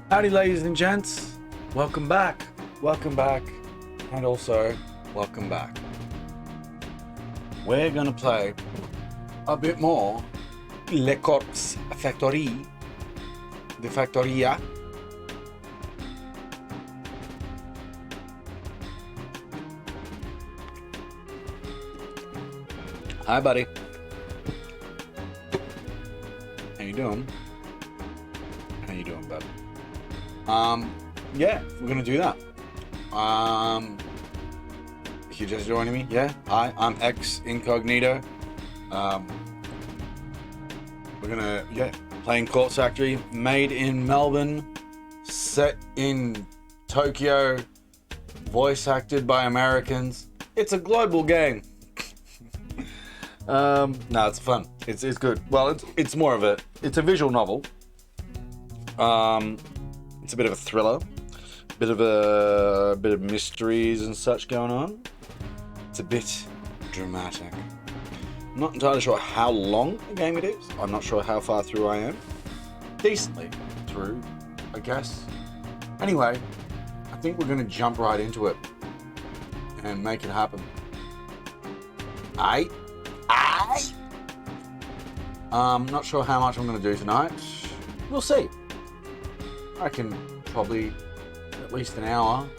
Howdy, ladies and gents. Welcome back. Welcome back. And also, welcome back. We're going to play a bit more Le Corps Factory. The Factoria. Hi, buddy. How you doing? How you doing, bud? Yeah, we're gonna do that. If you're just joining me, yeah. Hi, I'm X Incognito. We're gonna, playing Corpse Factory, made in Melbourne, set in Tokyo, voice acted by Americans. It's a global game. No, it's fun. It's good. Well, it's more of it's a visual novel. It's a bit of a thriller, bit of mysteries and such going on. It's a bit dramatic. I'm not entirely sure how long a game it is. I'm not sure how far through I am. Decently through, I guess. Anyway, I think we're gonna jump right into it and make it happen. Not sure how much I'm gonna do tonight. We'll see. I can probably at least an hour,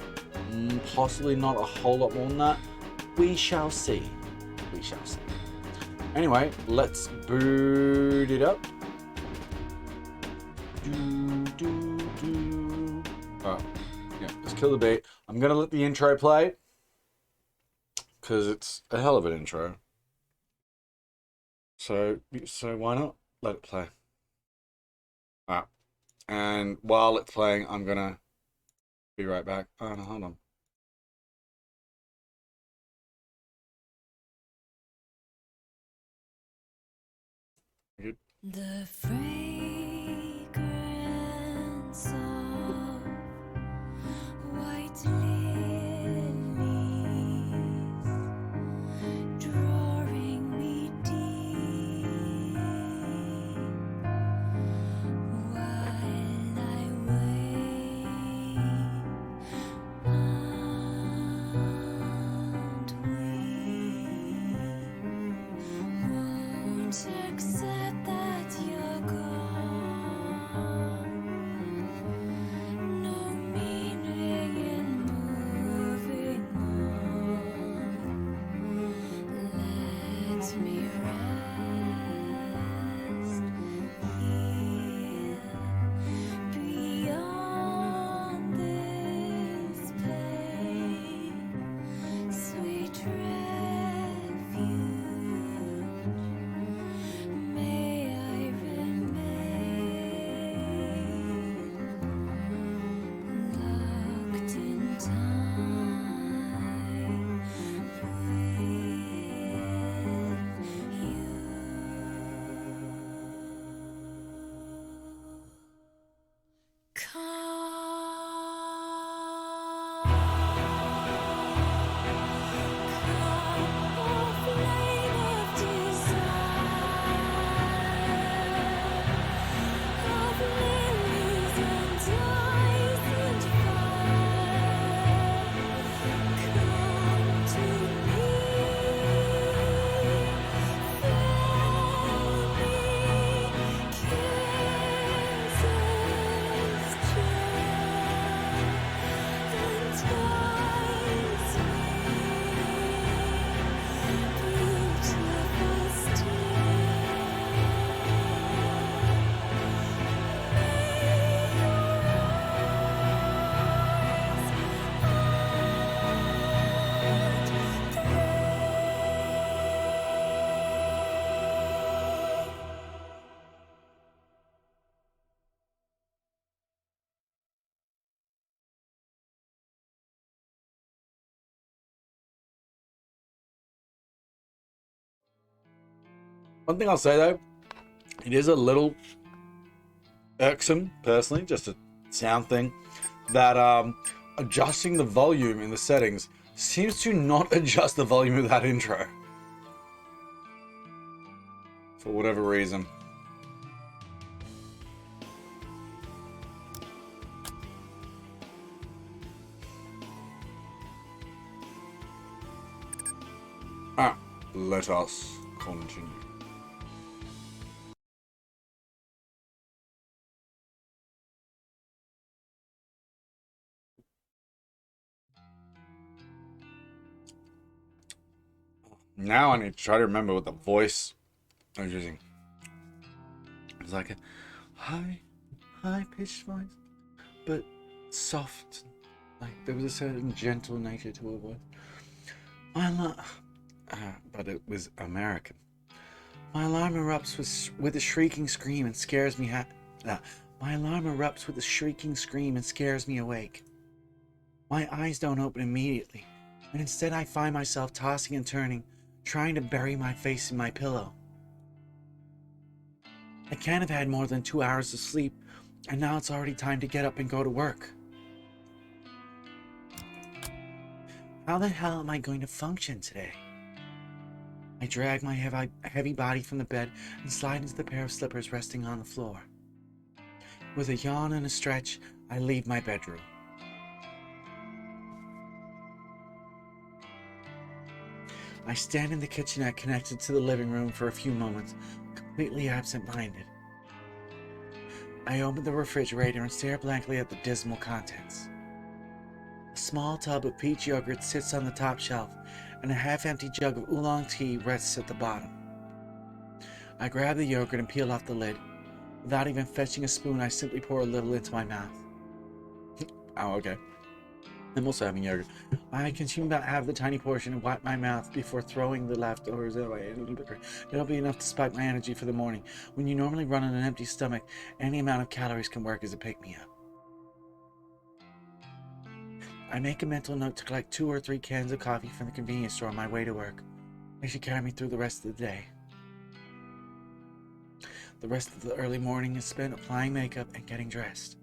possibly not a whole lot more than that. We shall see. We shall see. Anyway, let's boot it up. Alright, yeah, let's kill the beat. I'm gonna let the intro play because it's a hell of an intro. So why not let it play? Alright. And while it's playing, I'm gonna be right back. Oh no, hold on. Good. The fragrance of white lilies drawing me deep while I wait and won't accept that you're gone. No meaning in moving on. Let me rest here beyond this pain, sweet refuge. May I remain locked in time with you. One thing I'll say though, it is a little irksome, personally, just a sound thing, that adjusting the volume in the settings seems to not adjust the volume of that intro. For whatever reason. Let us continue. Now I need to try to remember what the voice I was using. It was like a high pitched voice, but soft. Like there was a certain gentle nature to her voice. But it was American. My alarm erupts with a shrieking scream and scares me. My alarm erupts with a shrieking scream and scares me awake. My eyes don't open immediately, and instead I find myself tossing and turning, trying to bury my face in my pillow. I can't have had more than 2 hours of sleep, and now it's already time to get up and go to work. How the hell am I going to function today? I drag my heavy body from the bed and slide into the pair of slippers resting on the floor. With a yawn and a stretch, I leave my bedroom. I stand in the kitchenette connected to the living room for a few moments, completely absent-minded. I open the refrigerator and stare blankly at the dismal contents. A small tub of peach yogurt sits on the top shelf, and a half-empty jug of oolong tea rests at the bottom. I grab the yogurt and peel off the lid. Without even fetching a spoon, I simply pour a little into my mouth. Oh, okay. I'm also having yogurt. I consume about half the tiny portion and wipe my mouth before throwing the leftovers away. It'll be enough to spike my energy for the morning. When you normally run on an empty stomach, any amount of calories can work as a pick-me-up. I make a mental note to collect 2 or 3 cans of coffee from the convenience store on my way to work. They should carry me through the rest of the day. The rest of the early morning is spent applying makeup and getting dressed.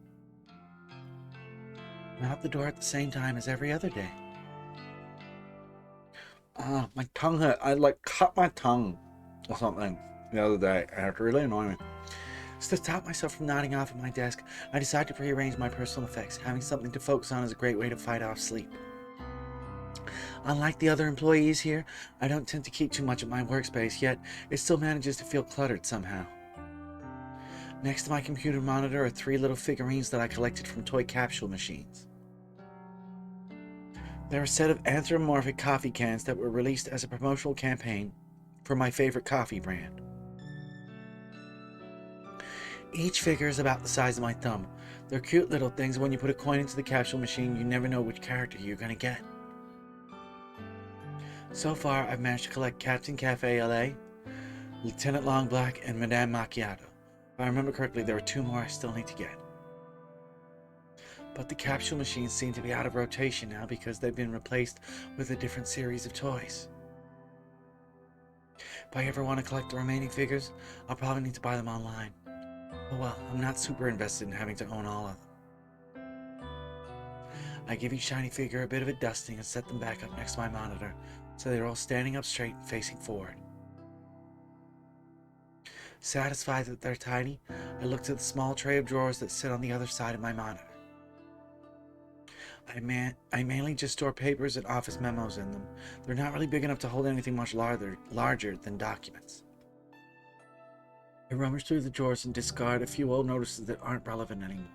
I'm out the door at the same time as every other day. My tongue hurt. I cut my tongue or something the other day, and it really annoyed me. So to stop myself from nodding off at my desk, I decide to rearrange my personal effects. Having something to focus on is a great way to fight off sleep. Unlike the other employees here, I don't tend to keep too much of my workspace, yet it still manages to feel cluttered somehow. Next to my computer monitor are 3 little figurines that I collected from toy capsule machines. They're a set of anthropomorphic coffee cans that were released as a promotional campaign for my favorite coffee brand. Each figure is about the size of my thumb. They're cute little things, and when you put a coin into the capsule machine, you never know which character you're gonna get. So far, I've managed to collect Captain Cafe LA, Lieutenant Long Black, and Madame Macchiato. If I remember correctly, there are 2 more I still need to get. But the capsule machines seem to be out of rotation now because they've been replaced with a different series of toys. If I ever want to collect the remaining figures, I'll probably need to buy them online. Oh well, I'm not super invested in having to own all of them. I give each shiny figure a bit of a dusting and set them back up next to my monitor so they're all standing up straight and facing forward. Satisfied that they're tiny, I look to the small tray of drawers that sit on the other side of my monitor. I mainly just store papers and office memos in them. They're not really big enough to hold anything much larger than documents. I rummage through the drawers and discard a few old notices that aren't relevant anymore.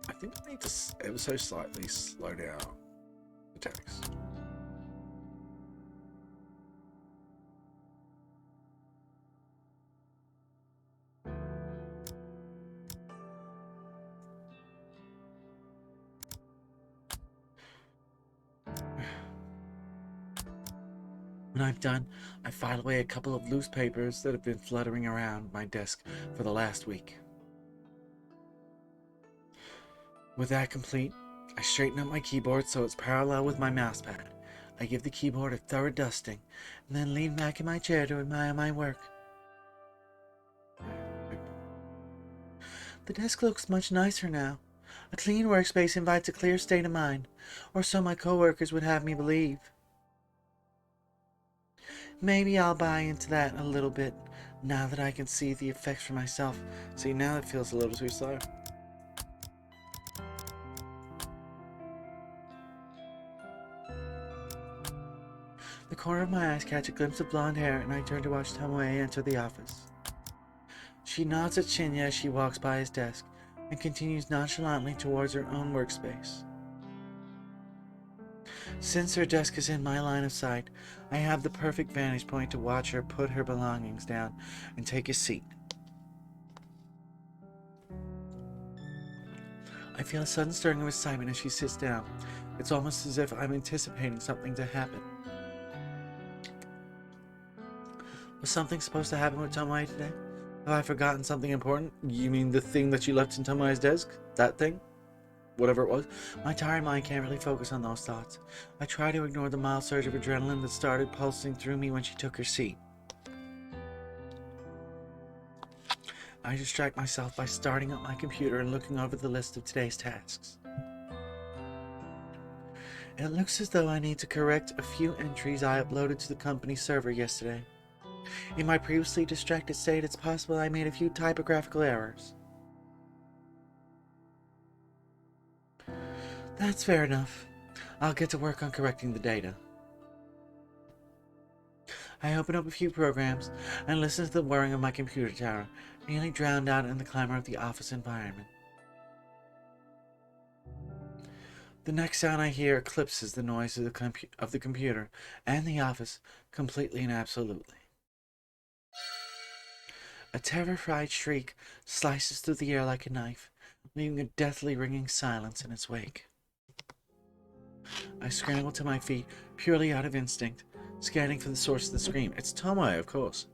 I think I need to ever so slightly slow down the text. When I'm done, I file away a couple of loose papers that have been fluttering around my desk for the last week. With that complete, I straighten up my keyboard so it's parallel with my mousepad. I give the keyboard a thorough dusting, and then lean back in my chair to admire my work. The desk looks much nicer now. A clean workspace invites a clear state of mind, or so my coworkers would have me believe. Maybe I'll buy into that a little bit, now that I can see the effects for myself. See, now it feels a little too slow. The corner of my eyes catch a glimpse of blonde hair, and I turn to watch Tomoe enter the office. She nods at Shinya as she walks by his desk and continues nonchalantly towards her own workspace. Since her desk is in my line of sight, I have the perfect vantage point to watch her put her belongings down and take a seat. I feel a sudden stirring of excitement as she sits down. It's almost as if I'm anticipating something to happen. Was something supposed to happen with Tomoe today? Have I forgotten something important? You mean the thing that you left in Tomoe's desk? That thing? Whatever it was. My tired mind can't really focus on those thoughts. I try to ignore the mild surge of adrenaline that started pulsing through me when she took her seat. I distract myself by starting up my computer and looking over the list of today's tasks. It looks as though I need to correct a few entries I uploaded to the company server yesterday. In my previously distracted state, it's possible I made a few typographical errors. That's fair enough. I'll get to work on correcting the data. I open up a few programs and listen to the whirring of my computer tower, nearly drowned out in the clamor of the office environment. The next sound I hear eclipses the noise of the computer and the office completely and absolutely. A terrified shriek slices through the air like a knife, leaving a deathly ringing silence in its wake. I scramble to my feet, purely out of instinct, scanning for the source of the scream. It's Tomoe, of course.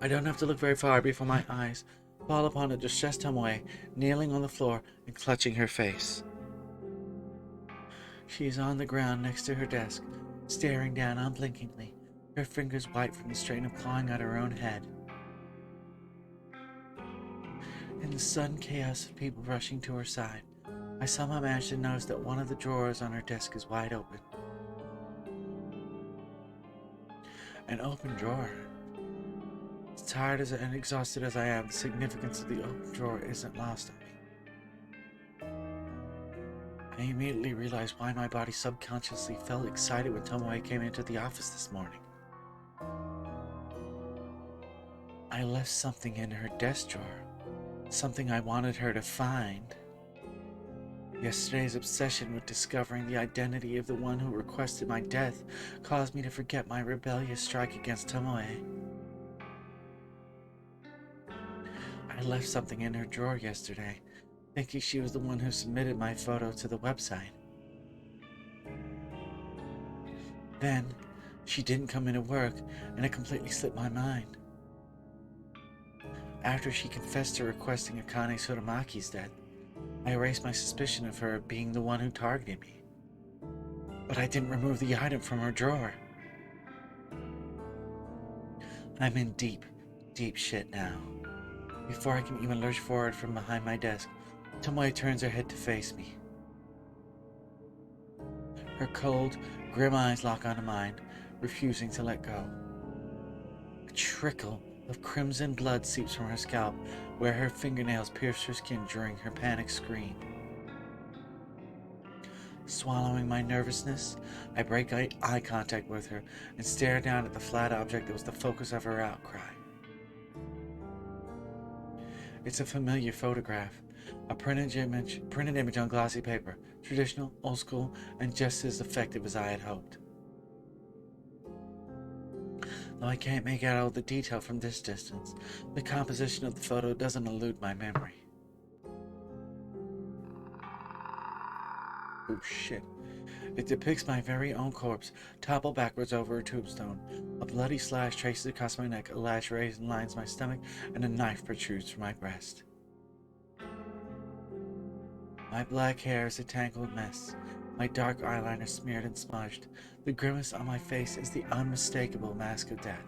I don't have to look very far before my eyes fall upon a distressed Tomoe kneeling on the floor and clutching her face. She is on the ground next to her desk, staring down unblinkingly, her fingers white from the strain of clawing at her own head. In the sudden chaos of people rushing to her side, I somehow manage to notice that one of the drawers on her desk is wide open. An open drawer. As tired and exhausted as I am, the significance of the open drawer isn't lost on me. I immediately realize why my body subconsciously felt excited when Tomoe came into the office this morning. I left something in her desk drawer, something I wanted her to find. Yesterday's obsession with discovering the identity of the one who requested my death caused me to forget my rebellious strike against Tomoe. I left something in her drawer yesterday, thinking she was the one who submitted my photo to the website. Then, she didn't come into work, and it completely slipped my mind. After she confessed to requesting Akane Suramaki's death, I erased my suspicion of her being the one who targeted me. But I didn't remove the item from her drawer. I'm in deep, deep shit now. Before I can even lurch forward from behind my desk, Tomoe turns her head to face me. Her cold, grim eyes lock onto mine, refusing to let go. A trickle of crimson blood seeps from her scalp, where her fingernails pierce her skin during her panic scream. Swallowing my nervousness, I break eye contact with her and stare down at the flat object that was the focus of her outcry. It's a familiar photograph, a printed image on glossy paper, traditional, old school, and just as effective as I had hoped. Though I can't make out all the detail from this distance, the composition of the photo doesn't elude my memory. Oh shit. It depicts my very own corpse, toppled backwards over a tombstone. A bloody slash traces across my neck, a lash lines my stomach, and a knife protrudes from my breast. My black hair is a tangled mess, my dark eyeliner smeared and smudged. The grimace on my face is the unmistakable mask of death.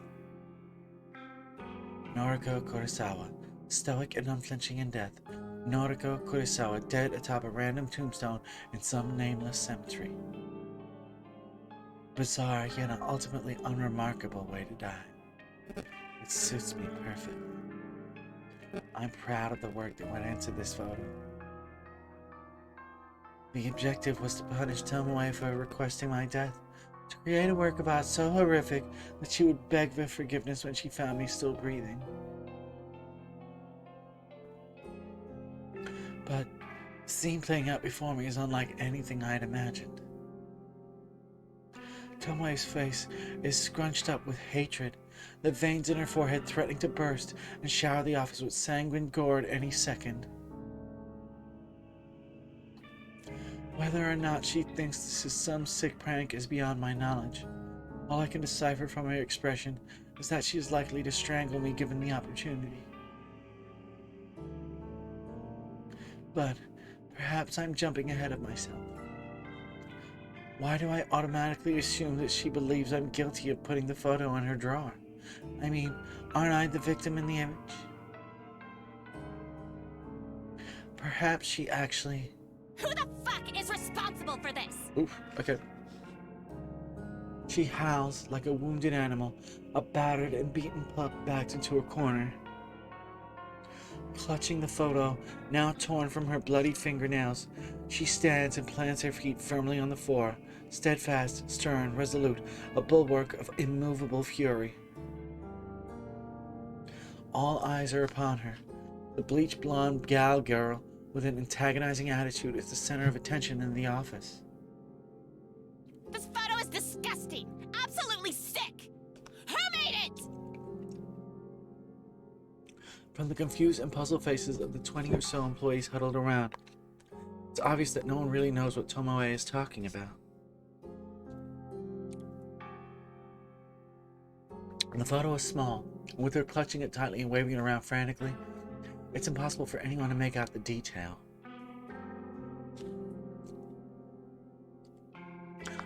Noriko Kurosawa, stoic and unflinching in death. Noriko Kurosawa, dead atop a random tombstone in some nameless cemetery. Bizarre, yet an ultimately unremarkable way to die. It suits me perfectly. I'm proud of the work that went into this photo. The objective was to punish Tomoe for requesting my death, To create a work of art so horrific that she would beg for forgiveness when she found me still breathing. But the scene playing out before me is unlike anything I had imagined. Tomoe's face is scrunched up with hatred, the veins in her forehead threatening to burst and shower the office with sanguine gore at any second. Whether or not she thinks this is some sick prank is beyond my knowledge. All I can decipher from her expression is that she is likely to strangle me given the opportunity. But perhaps I'm jumping ahead of myself. Why do I automatically assume that she believes I'm guilty of putting the photo in her drawer? I mean, aren't I the victim in the image? Perhaps she actually... Who the fuck is responsible for this? Oof, okay. She howls like a wounded animal, a battered and beaten pup backed into a corner. Clutching the photo, now torn from her bloody fingernails, she stands and plants her feet firmly on the floor, steadfast, stern, resolute, a bulwark of immovable fury. All eyes are upon her. The bleach blonde gal girl with an antagonizing attitude is the center of attention in the office. This photo is disgusting! Absolutely sick! Who made it? From the confused and puzzled faces of the 20 or so employees huddled around, it's obvious that no one really knows what Tomoe is talking about. The photo is small, and with her clutching it tightly and waving it around frantically, it's impossible for anyone to make out the detail.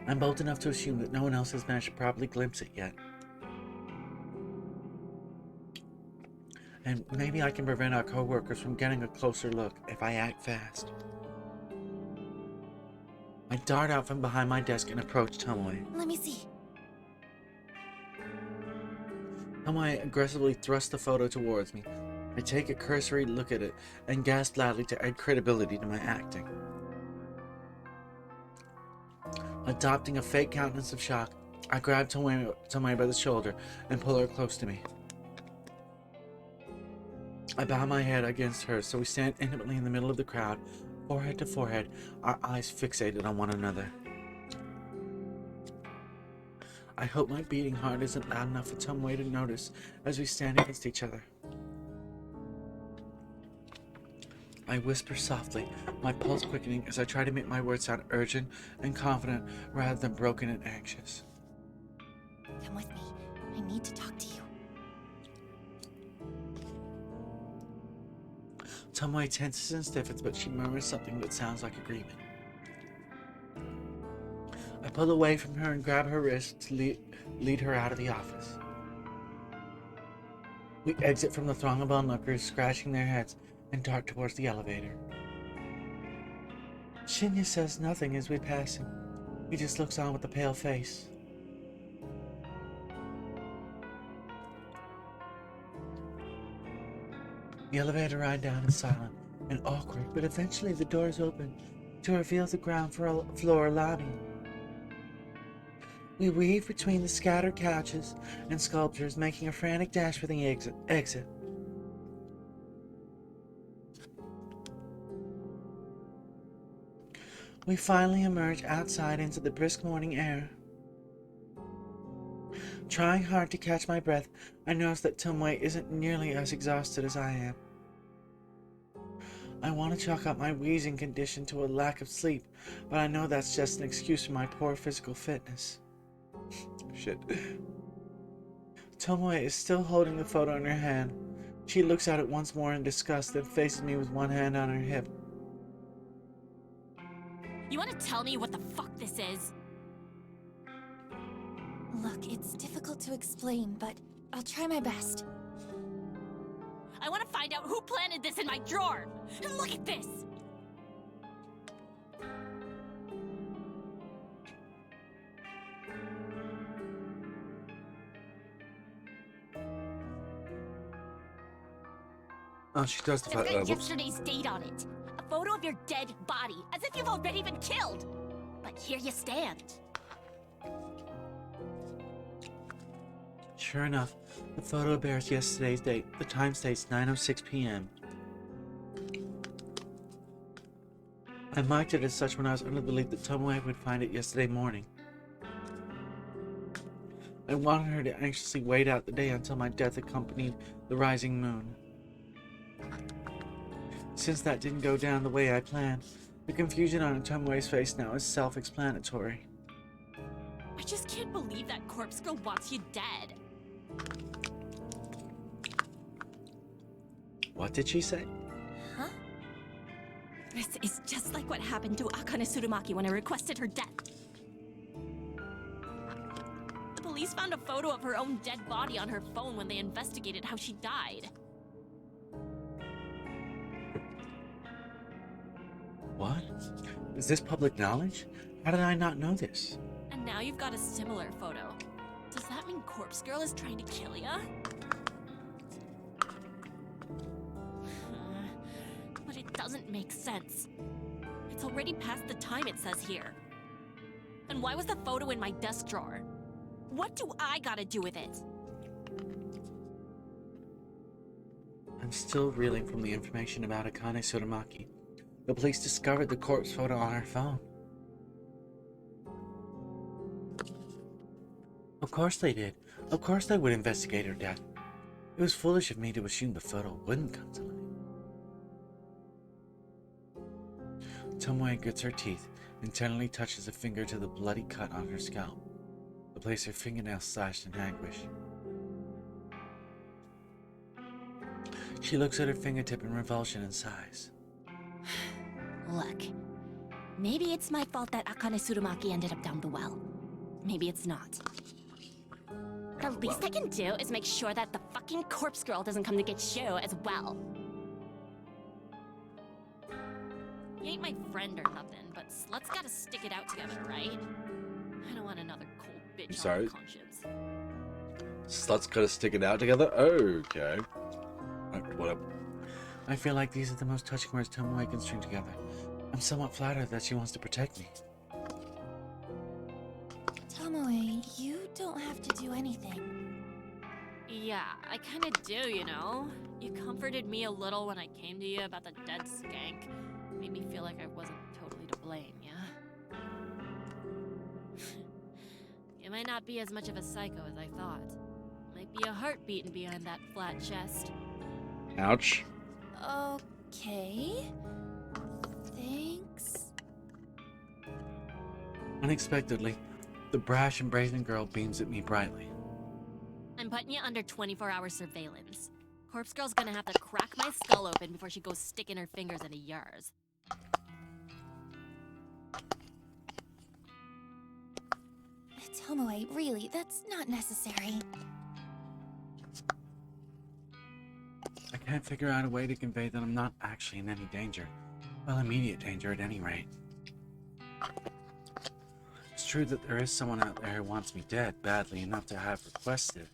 I'm bold enough to assume that no one else has managed to properly glimpse it yet. And maybe I can prevent our co-workers from getting a closer look if I act fast. I dart out from behind my desk and approach Tomoe. Let me see. Tomoe aggressively thrusts the photo towards me. I take a cursory look at it and gasp loudly to add credibility to my acting. Adopting a fake countenance of shock, I grab Tomoe by the shoulder and pull her close to me. I bow my head against hers so we stand intimately in the middle of the crowd, forehead to forehead, our eyes fixated on one another. I hope my beating heart isn't loud enough for Tomoe to notice as we stand against each other. I whisper softly, my pulse quickening as I try to make my words sound urgent and confident rather than broken and anxious. Come with me. I need to talk to you. Tomoe tenses and stiffens, but she murmurs something that sounds like agreement. I pull away from her and grab her wrist to lead her out of the office. We exit from the throng of onlookers, scratching their heads, and dart towards the elevator. Shinya says nothing as we pass him. He just looks on with a pale face. The elevator ride down is silent and awkward, but eventually the doors open to reveal the ground floor lobby. We weave between the scattered couches and sculptures, making a frantic dash for the exit. We finally emerge outside into the brisk morning air. Trying hard to catch my breath, I notice that Tomoe isn't nearly as exhausted as I am. I want to chalk up my wheezing condition to a lack of sleep, but I know that's just an excuse for my poor physical fitness. Shit. Tomoe is still holding the photo in her hand. She looks at it once more in disgust, then faces me with one hand on her hip. You want to tell me what the fuck this is? Look, it's difficult to explain, but I'll try my best. I want to find out who planted this in my drawer! And look at this! Oh, she does the It's got yesterday's date on it. A photo of your dead body, as if you've already been killed. But here you stand. Sure enough, the photo bears yesterday's date. The time states 9:06 p.m. I marked it as such when I was under the belief that Tomoe would find it yesterday morning. I wanted her to anxiously wait out the day until my death accompanied the rising moon. Since that didn't go down the way I planned, the confusion on Tomoe's face now is self-explanatory. I just can't believe that corpse girl wants you dead. What did she say? Huh? This is just like what happened to Akane Tsurumaki when I requested her death. The police found a photo of her own dead body on her phone when they investigated how she died. What? Is this public knowledge? How did I not know this? And now you've got a similar photo. Does that mean Corpse Girl is trying to kill ya? But it doesn't make sense. It's already past the time it says here. And why was the photo in my desk drawer? What do I gotta do with it? I'm still reeling from the information about Akane Tsurumaki. The police discovered the corpse photo on her phone. Of course they did. Of course they would investigate her death. It was foolish of me to assume the photo wouldn't come to light. Tomoe grits her teeth and tenderly touches a finger to the bloody cut on her scalp. The place her fingernails slashed in anguish. She looks at her fingertip in revulsion and sighs. Look, maybe it's my fault that Akane Tsurumaki ended up down the well. Maybe it's not. The least I can do is make sure that the fucking corpse girl doesn't come to get you as well. You ain't my friend or nothing, but sluts gotta stick it out together, right? I don't want another cold bitch sorry? on my conscience. Sluts gotta stick it out together? Okay. Whatever. I feel like these are the most touching words Tomoe can string together. I'm somewhat flattered that she wants to protect me. Tomoe, you don't have to do anything. Yeah, I kinda do, you know? You comforted me a little when I came to you about the dead skank. Made me feel like I wasn't totally to blame, yeah? You might not be as much of a psycho as I thought. Might be a heart beating behind that flat chest. Ouch. Okay. Thanks. Unexpectedly, the brash and brazen girl beams at me brightly. I'm putting you under 24-hour surveillance. Corpse Girl's gonna have to crack my skull open before she goes sticking her fingers into yours. Tomoe, really, that's not necessary. I can't figure out a way to convey that I'm not actually in any danger. Well, immediate danger at any rate. It's true that there is someone out there who wants me dead badly enough to have requested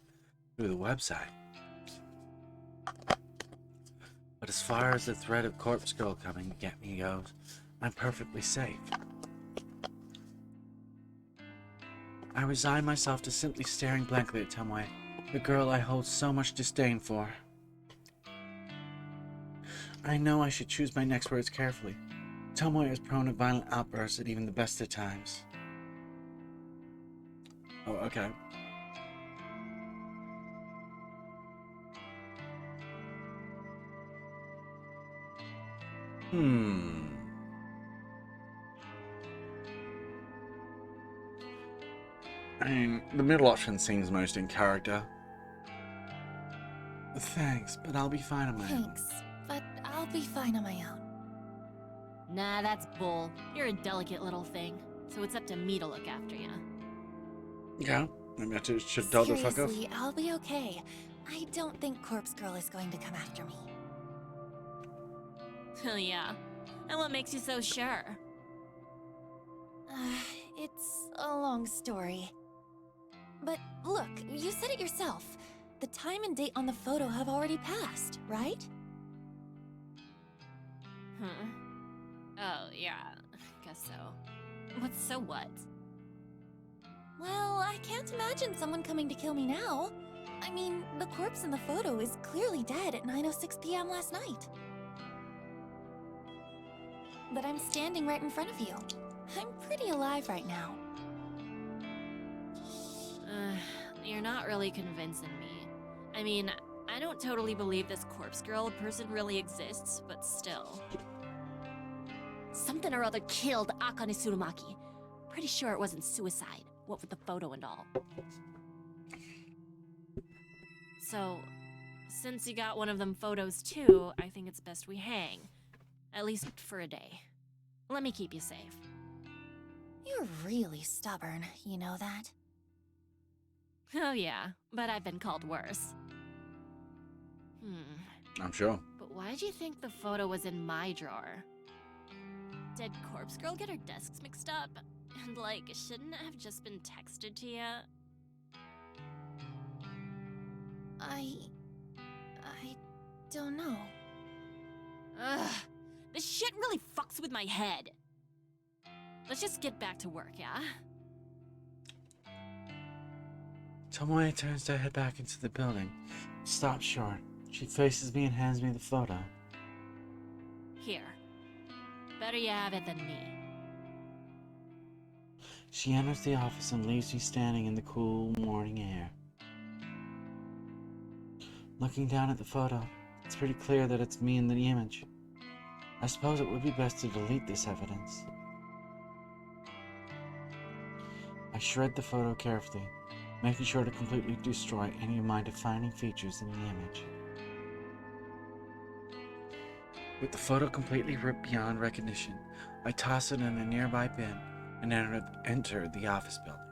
through the website. But as far as the threat of Corpse Girl coming to get me goes, I'm perfectly safe. I resign myself to simply staring blankly at Tomoe, the girl I hold so much disdain for. I know I should choose my next words carefully. Tomoe is prone to violent outbursts at even the best of times. Oh, okay. I mean, the middle option seems most in character. Thanks, but I'll be fine on my own. Thanks, but I'll be fine on my own. Nah, that's bull. You're a delicate little thing, so it's up to me to look after you. Yeah, maybe I should tell the fuck off. Seriously, I'll be okay. I don't think Corpse Girl is going to come after me. Hell yeah. And what makes you so sure? It's a long story. But look, you said it yourself. The time and date on the photo have already passed, right? Huh? Oh, yeah, guess so. But so what? Well, I can't imagine someone coming to kill me now. I mean, the corpse in the photo is clearly dead at 9:06 p.m. last night. But I'm standing right in front of you. I'm pretty alive right now. You're not really convincing me. I mean, I don't totally believe this corpse girl person really exists, but still. Something or other killed Akane Tsurumaki. Pretty sure it wasn't suicide, what with the photo and all. So, since you got one of them photos too, I think it's best we hang. At least for a day. Let me keep you safe. You're really stubborn, you know that? Oh yeah, but I've been called worse. I'm sure. But why'd you think the photo was in my drawer? Did Corpse Girl get her desks mixed up? And like, shouldn't it have just been texted to you? I don't know. Ugh, this shit really fucks with my head. Let's just get back to work, yeah? Tomoe turns to head back into the building. Stops short. She faces me and hands me the photo. Here. Better you have it than me. She enters the office and leaves me standing in the cool morning air. Looking down at the photo, it's pretty clear that it's me in the image. I suppose it would be best to delete this evidence. I shred the photo carefully, making sure to completely destroy any of my defining features in the image. With the photo completely ripped beyond recognition, I toss it in a nearby bin and enter the office building.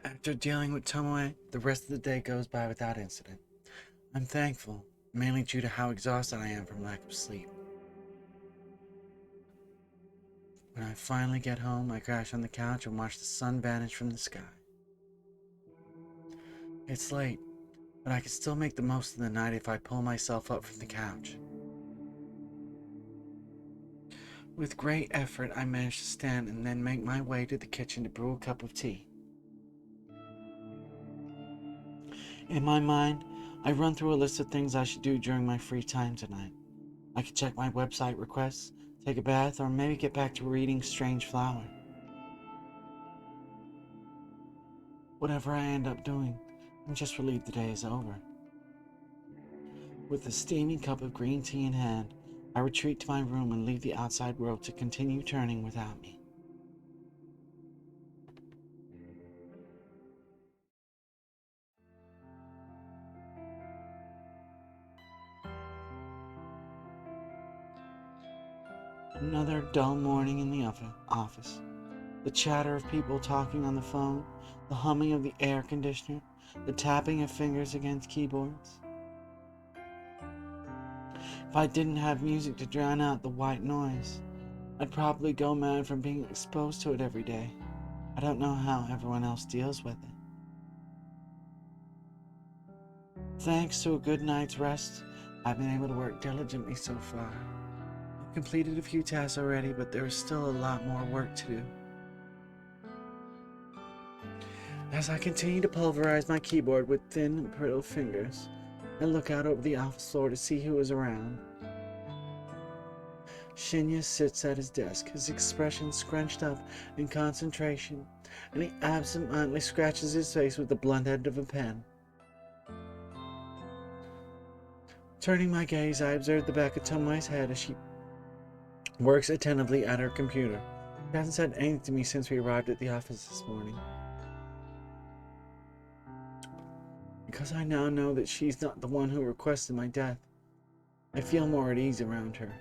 After dealing with Tomoe, the rest of the day goes by without incident. I'm thankful, mainly due to how exhausted I am from lack of sleep. When I finally get home, I crash on the couch and watch the sun vanish from the sky. It's late, but I can still make the most of the night if I pull myself up from the couch. With great effort, I manage to stand and then make my way to the kitchen to brew a cup of tea. In my mind, I run through a list of things I should do during my free time tonight. I could check my website requests, take a bath, or maybe get back to reading Strange Flower. Whatever I end up doing, I'm just relieved the day is over. With a steaming cup of green tea in hand, I retreat to my room and leave the outside world to continue turning without me. Another dull morning in the office. The chatter of people talking on the phone, the humming of the air conditioner, the tapping of fingers against keyboards. If I didn't have music to drown out the white noise, I'd probably go mad from being exposed to it every day. I don't know how everyone else deals with it. Thanks to a good night's rest, I've been able to work diligently so far. I've completed a few tasks already, but there is still a lot more work to do. As I continue to pulverize my keyboard with thin, brittle fingers, I look out over the office floor to see who is around. Shinya sits at his desk, his expression scrunched up in concentration, and he absent-mindedly scratches his face with the blunt end of a pen. Turning my gaze, I observe the back of Tomoe's head as she works attentively at her computer. She hasn't said anything to me since we arrived at the office this morning. Because I now know that she's not the one who requested my death, I feel more at ease around her.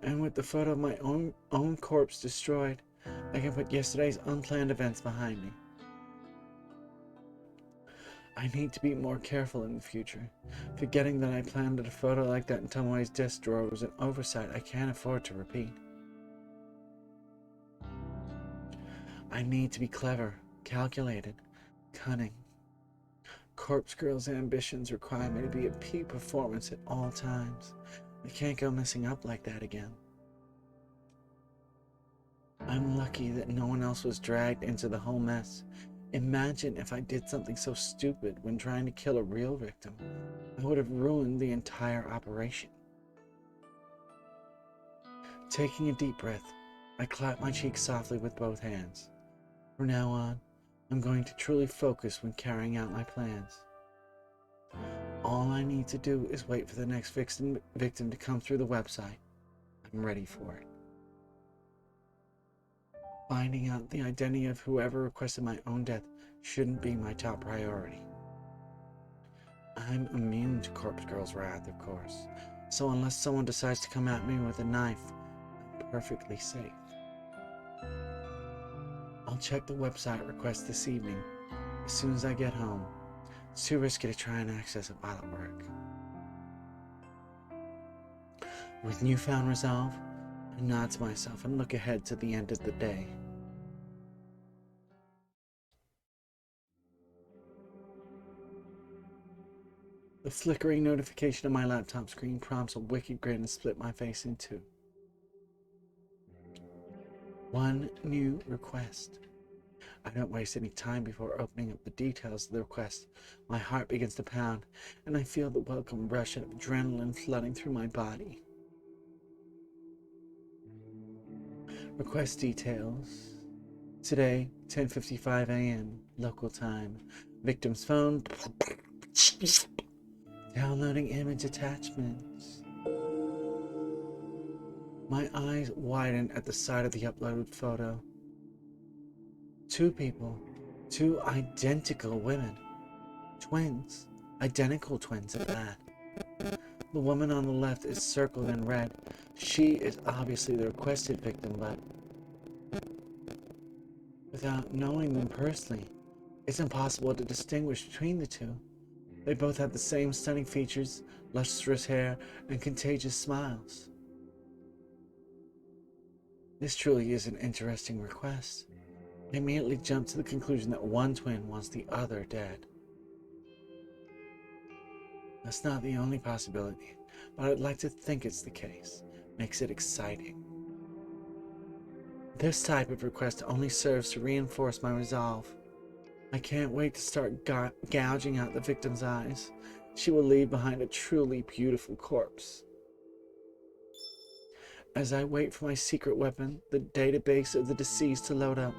And with the photo of my own corpse destroyed, I can put yesterday's unplanned events behind me. I need to be more careful in the future. Forgetting that I planned a photo like that in Tomoe's desk drawer was an oversight I can't afford to repeat. I need to be clever, calculated, cunning. Corpse Girl's ambitions require me to be at peak performance at all times. I can't go messing up like that again. I'm lucky that no one else was dragged into the whole mess. Imagine if I did something so stupid when trying to kill a real victim. I would have ruined the entire operation. Taking a deep breath, I clap my cheek softly with both hands. From now on, I'm going to truly focus when carrying out my plans. All I need to do is wait for the next victim to come through the website. I'm ready for it. Finding out the identity of whoever requested my own death shouldn't be my top priority. I'm immune to Corpse Girl's wrath, of course, so unless someone decides to come at me with a knife, I'm perfectly safe. I'll check the website request this evening, as soon as I get home. It's too risky to try and access it while at work. With newfound resolve, I nod to myself and look ahead to the end of the day. The flickering notification on my laptop screen prompts a wicked grin and split my face in two. One new request. I don't waste any time before opening up the details of the request. My heart begins to pound, and I feel the welcome rush of adrenaline flooding through my body. Request details. Today, 10:55 a.m. local time. Victim's phone. Downloading image attachments. My eyes widen at the sight of the uploaded photo. Two people, two identical women. Twins, identical twins at that. The woman on the left is circled in red. She is obviously the requested victim, but without knowing them personally, it's impossible to distinguish between the two. They both have the same stunning features, lustrous hair, and contagious smiles. This truly is an interesting request. I immediately jump to the conclusion that one twin wants the other dead. That's not the only possibility, but I'd like to think it's the case. Makes it exciting. This type of request only serves to reinforce my resolve. I can't wait to start gouging out the victim's eyes. She will leave behind a truly beautiful corpse. As I wait for my secret weapon, the database of the deceased, to load up,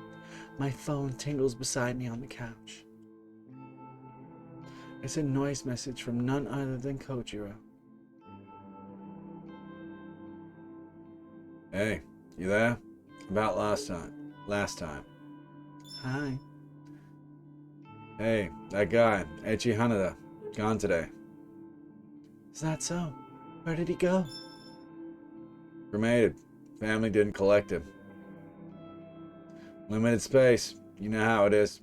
my phone tingles beside me on the couch. It's a noise message from none other than Kojiro. Hey, you there? About last time. Hi. Hey, that guy, Echi Hanada, gone today. Is that so? Where did he go? Cremated. Family didn't collect him. Limited space. You know how it is.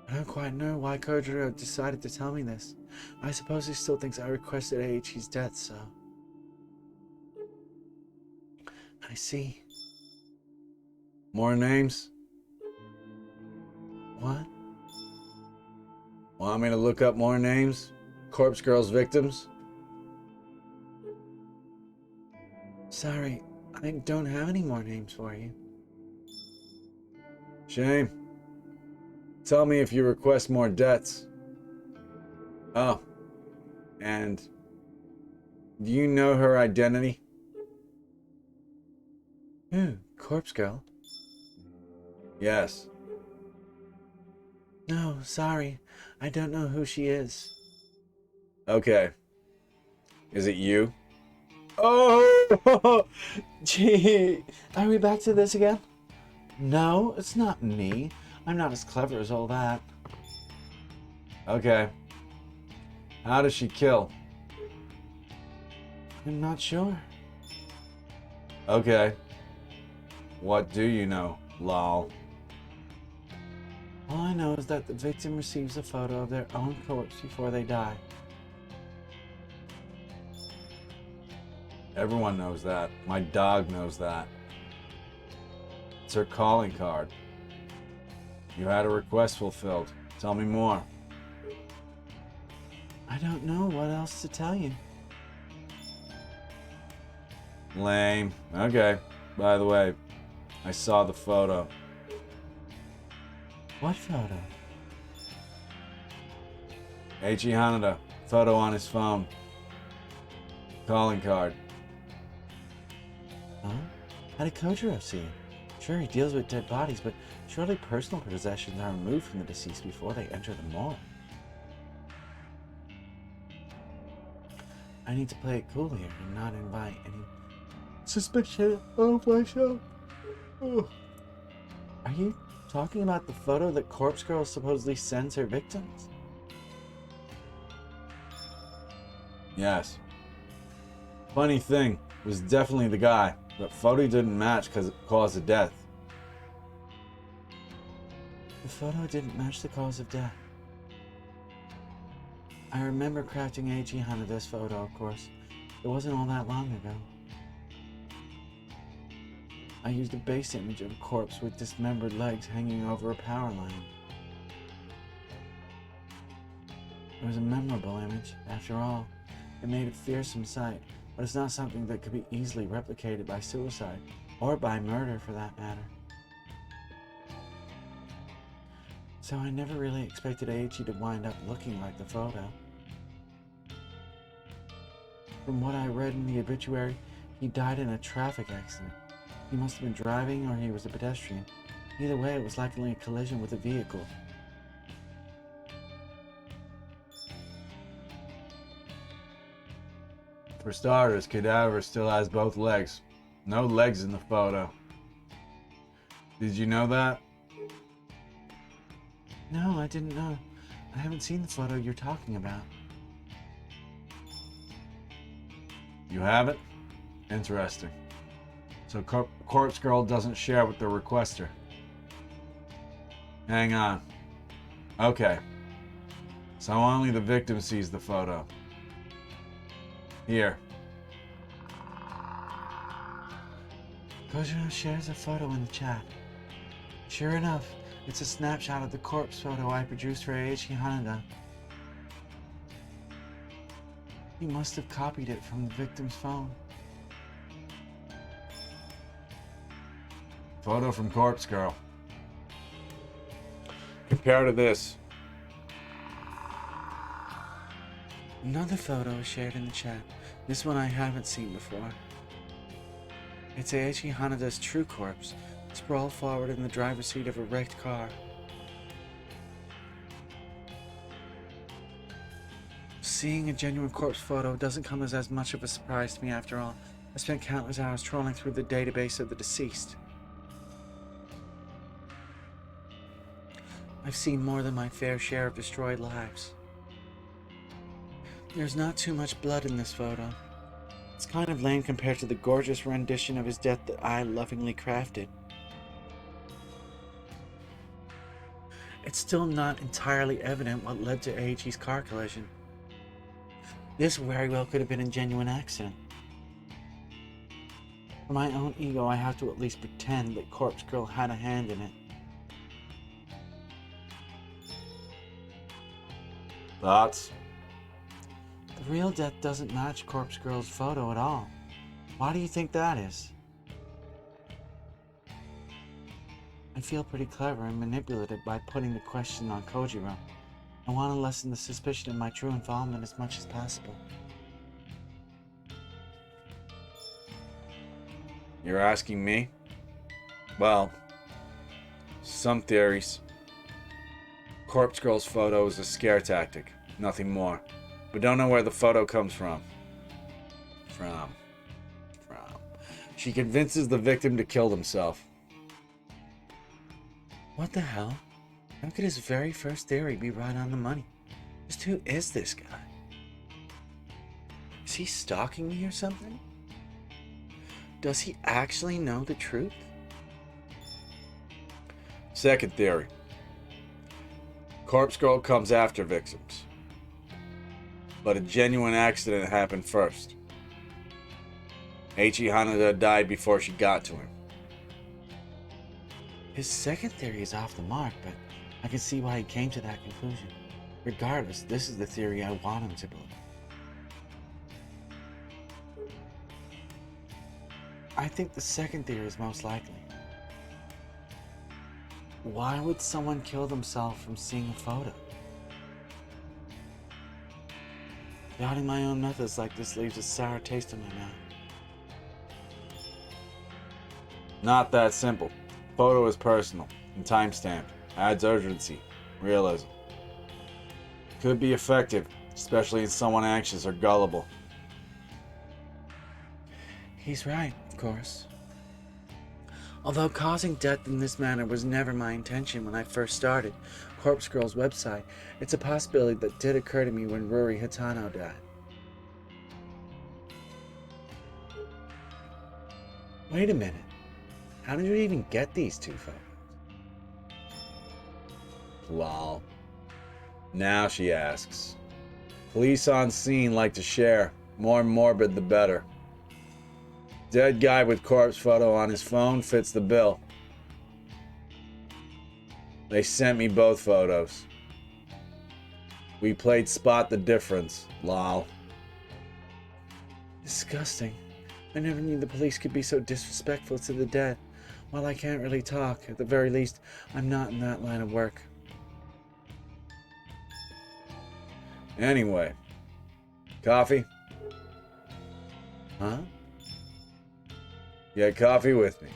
I don't quite know why Kojiro decided to tell me this. I suppose he still thinks I requested Aichi's death, so... I see. More names? What? Want me to look up more names? Corpse Girl's victims? Sorry, I don't have any more names for you. Shame. Tell me if you request more deaths. Oh. And do you know her identity? Who? Corpse Girl? Yes. No, sorry. I don't know who she is. Okay. Is it you? Oh! Gee, are we back to this again? No, it's not me. I'm not as clever as all that. Okay. How does she kill? I'm not sure. Okay. What do you know, lol? All I know is that the victim receives a photo of their own corpse before they die. Everyone knows that. My dog knows that. It's her calling card. You had a request fulfilled. Tell me more. I don't know what else to tell you. Lame. Okay. By the way, I saw the photo. What photo? Eiichi Hanada. Photo on his phone. Calling card. Huh? How did Kojiro see it? Sure, he deals with dead bodies, but surely personal possessions are removed from the deceased before they enter the morgue. I need to play it cool here and not invite any suspicion of myself. Oh. Are you talking about the photo that Corpse Girl supposedly sends her victims? Yes. Funny thing, it was definitely the guy, but photo didn't match because it caused of death. The photo didn't match the cause of death. I remember crafting Eiichi Hanada's photo, of course. It wasn't all that long ago. I used a base image of a corpse with dismembered legs hanging over a power line. It was a memorable image, after all. It made a fearsome sight, but it's not something that could be easily replicated by suicide, or by murder for that matter. So I never really expected Eiichi to wind up looking like the photo. From what I read in the obituary, he died in a traffic accident. He must have been driving or he was a pedestrian. Either way, it was likely a collision with a vehicle. For starters, cadaver still has both legs. No legs in the photo. Did you know that? No, I didn't know. I haven't seen the photo you're talking about. You haven't? Interesting. So Corpse Girl doesn't share with the requester. Hang on. Okay. So only the victim sees the photo. Here. Kojiro shares a photo in the chat. Sure enough, it's a snapshot of the corpse photo I produced for Eiichi Hanada. He must have copied it from the victim's phone. Photo from Corpse Girl. Compare to this. Another photo is shared in the chat. This one I haven't seen before. It's Eiichi Hanada's true corpse, sprawled forward in the driver's seat of a wrecked car. Seeing a genuine corpse photo doesn't come as much of a surprise to me after all. I spent countless hours trawling through the database of the deceased. I've seen more than my fair share of destroyed lives. There's not too much blood in this photo. It's kind of lame compared to the gorgeous rendition of his death that I lovingly crafted. It's still not entirely evident what led to Eiichi's car collision. This very well could have been a genuine accident. For my own ego, I have to at least pretend that Corpse Girl had a hand in it. Thoughts? The real death doesn't match Corpse Girl's photo at all. Why do you think that is? I feel pretty clever and manipulative by putting the question on Kojiro. I want to lessen the suspicion of my true involvement as much as possible. You're asking me? Well, some theories. Corpse Girl's photo is a scare tactic, nothing more. We don't know where the photo comes from. She convinces the victim to kill himself. What the hell? How could his very first theory be right on the money? Just who is this guy? Is he stalking me or something? Does he actually know the truth? Second theory. Corpse Girl comes after victims. But a genuine accident happened first. Eiichi Hanada died before she got to him. His second theory is off the mark, but I can see why he came to that conclusion. Regardless, this is the theory I want him to believe. I think the second theory is most likely. Why would someone kill themselves from seeing a photo? Doubting my own methods like this leaves a sour taste in my mouth. Not that simple. Photo is personal and time-stamped. Adds urgency, realism. Could be effective, especially in someone anxious or gullible. He's right, of course. Although causing death in this manner was never my intention when I first started Corpse Girl's website, it's a possibility that did occur to me when Ruri Hitano died. Wait a minute. How did you even get these two photos? Lol. Now she asks. Police on scene like to share. More morbid the better. Dead guy with corpse photo on his phone fits the bill. They sent me both photos. We played spot the difference. Lol. Disgusting. I never knew the police could be so disrespectful to the dead. While I can't really talk, at the very least, I'm not in that line of work. Anyway. Coffee? Huh? Yeah, coffee with me.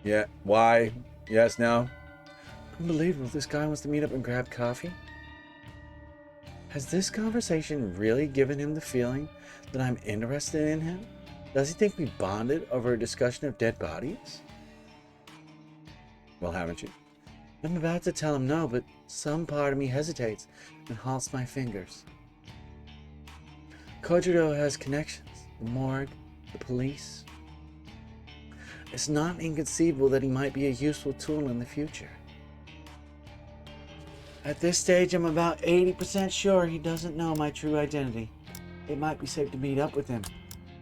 Yeah, why? Yes, no? Unbelievable, this guy wants to meet up and grab coffee? Has this conversation really given him the feeling that I'm interested in him? Does he think we bonded over a discussion of dead bodies? Well, haven't you? I'm about to tell him no, but some part of me hesitates and halts my fingers. Kojiro has connections. The morgue, the police. It's not inconceivable that he might be a useful tool in the future. At this stage, I'm about 80% sure he doesn't know my true identity. It might be safe to meet up with him.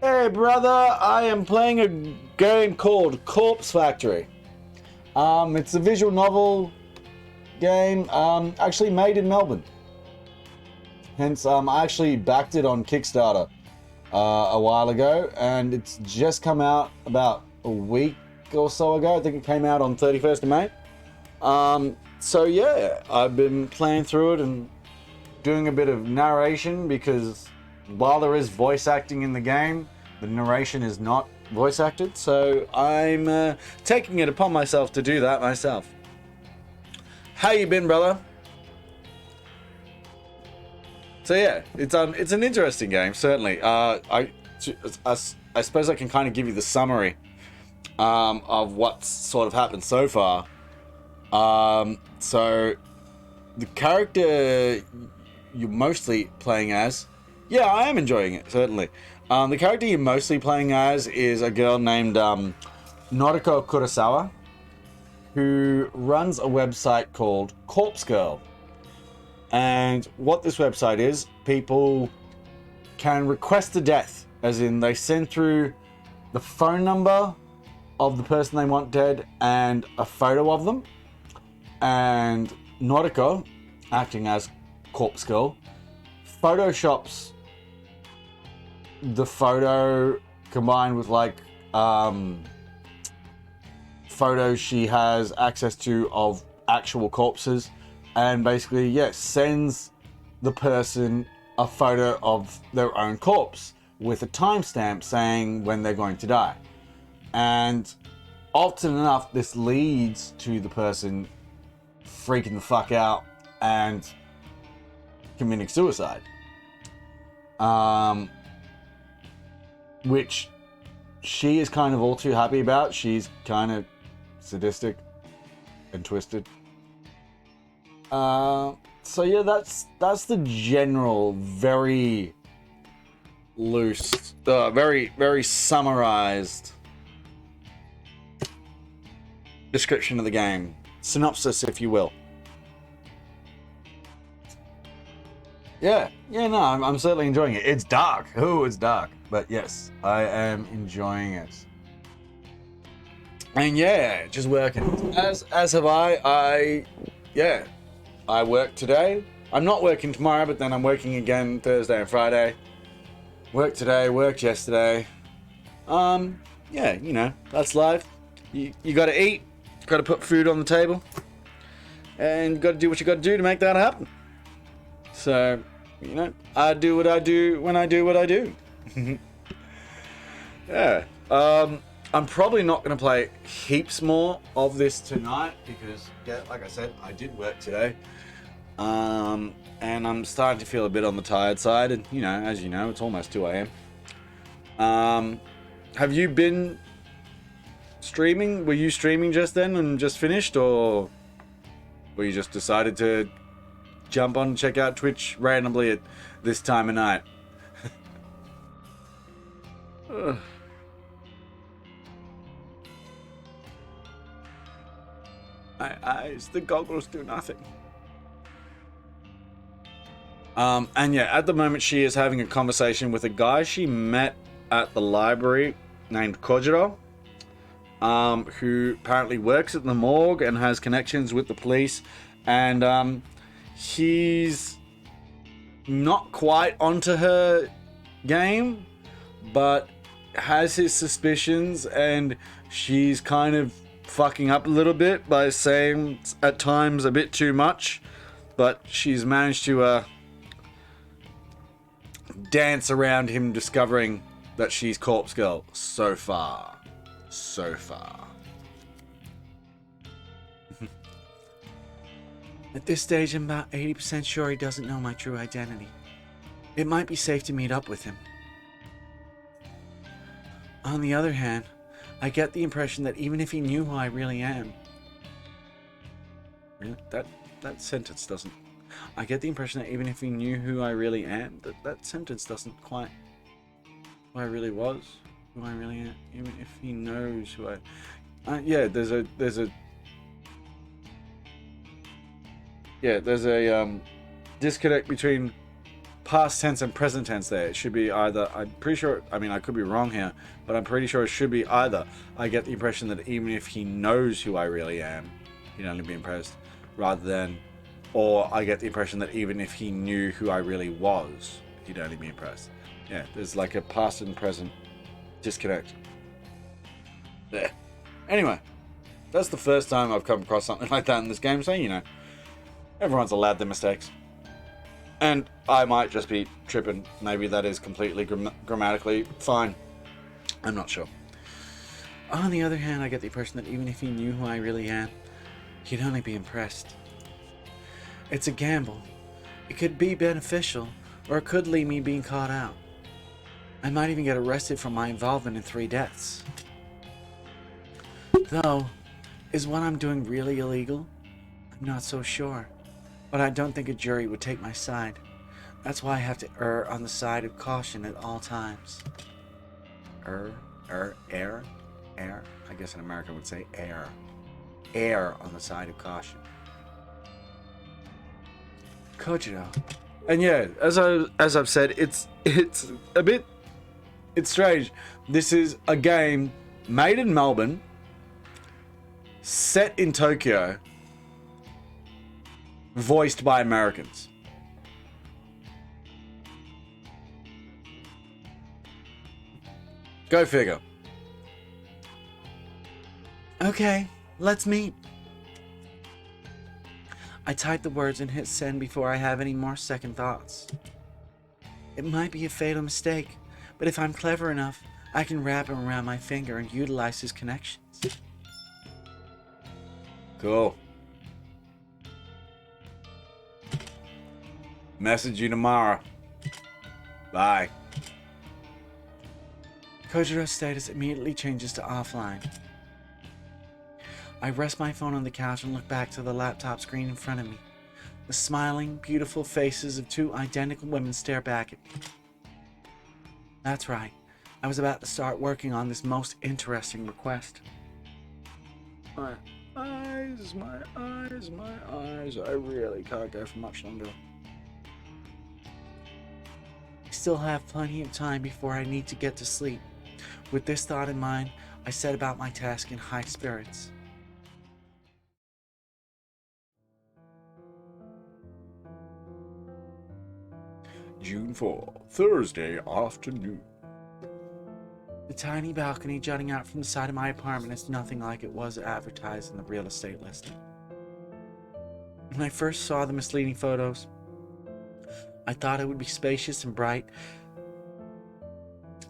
Hey, brother, I am playing a game called Corpse Factory. It's a visual novel game, actually made in Melbourne. Hence, I actually backed it on Kickstarter a while ago, and it's just come out about a week or so ago. I think it came out on 31st of May. So yeah, I've been playing through it and doing a bit of narration because while there is voice acting in the game, the narration is not voice acted. So I'm taking it upon myself to do that myself. How you been, brother? So yeah, it's an interesting game, certainly. I suppose I can kind of give you the summary of what's sort of happened so far. So the character you're mostly playing as, yeah, I am enjoying it, certainly. The character you're mostly playing as is a girl named Noriko Kurosawa, who runs a website called Corpse Girl. And what this website is, people can request a death, as in they send through the phone number of the person they want dead and a photo of them. And Noriko, acting as Corpse Girl, photoshops the photo combined with like photos she has access to of actual corpses, and basically, yes, sends the person a photo of their own corpse with a timestamp saying when they're going to die. And often enough, this leads to the person freaking the fuck out and committing suicide. Which she is kind of all too happy about. She's kind of sadistic and twisted. So yeah, that's the general, very loose, very summarized description of the game. Synopsis, if you will. Yeah, no, I'm certainly enjoying it. It's dark. Oh, it's dark. But yes, I am enjoying it. And yeah, just working. As have I work today. I'm not working tomorrow, but then I'm working again Thursday and Friday. Worked today, worked yesterday. Yeah, you know, that's life. You gotta eat, gotta put food on the table, and you gotta do what you gotta do to make that happen. So, you know, I do what I do when I do what I do. Yeah. I'm probably not going to play heaps more of this tonight because, yeah, like I said, I did work today. And I'm starting to feel a bit on the tired side. And, you know, as you know, it's almost 2 a.m. Have you been streaming? Were you streaming just then and just finished? Or were you just decided to jump on and check out Twitch randomly at this time of night? Ugh. My eyes, the goggles do nothing. And yeah, at the moment she is having a conversation with a guy she met at the library named Kojiro, who apparently works at the morgue and has connections with the police, and he's not quite onto her game, but has his suspicions, and she's kind of fucking up a little bit by saying at times a bit too much, but she's managed to dance around him discovering that she's Corpse Girl so far. At this stage, I'm about 80% sure he doesn't know my true identity. It might be safe to meet up with him. On the other hand, I get the impression that even if he knew who I really am... Really? That sentence doesn't... I get the impression that even if he knew who I really am, that sentence doesn't quite... Who I really was, who I really am, even if he knows who I... yeah, there's a disconnect between past tense and present tense there. It should be either, I'm pretty sure, I mean, I could be wrong here, but I'm pretty sure it should be either, I get the impression that even if he knows who I really am, he'd only be impressed, rather than, or I get the impression that even if he knew who I really was, he'd only be impressed. Yeah, there's like a past and present disconnect. There. Anyway, that's the first time I've come across something like that in this game, so, you know, everyone's allowed their mistakes. And I might just be tripping. Maybe that is completely grammatically fine. I'm not sure. On the other hand, I get the impression that even if he knew who I really am, he'd only be impressed. It's a gamble. It could be beneficial, or it could leave me being caught out. I might even get arrested for my involvement in 3 deaths. Though, is what I'm doing really illegal? I'm not so sure. But I don't think a jury would take my side. That's why I have to err on the side of caution at all times. Err? I guess an American would say err. Err on the side of caution. Kojiro. And yeah, as I've said, it's strange. This is a game made in Melbourne, set in Tokyo, voiced by Americans. Go figure. Okay, let's meet. I type the words and hit send before I have any more second thoughts. It might be a fatal mistake, but if I'm clever enough, I can wrap him around my finger and utilize his connections. Cool. Message you tomorrow. Bye. Kojiro's status immediately changes to offline. I rest my phone on the couch and look back to the laptop screen in front of me. The smiling, beautiful faces of 2 identical women stare back at me. That's right. I was about to start working on this most interesting request. My eyes. I really can't go for much longer. I still have plenty of time before I need to get to sleep. With this thought in mind, I set about my task in high spirits. June 4, Thursday afternoon. The tiny balcony jutting out from the side of my apartment is nothing like it was advertised in the real estate listing. When I first saw the misleading photos, I thought it would be spacious and bright,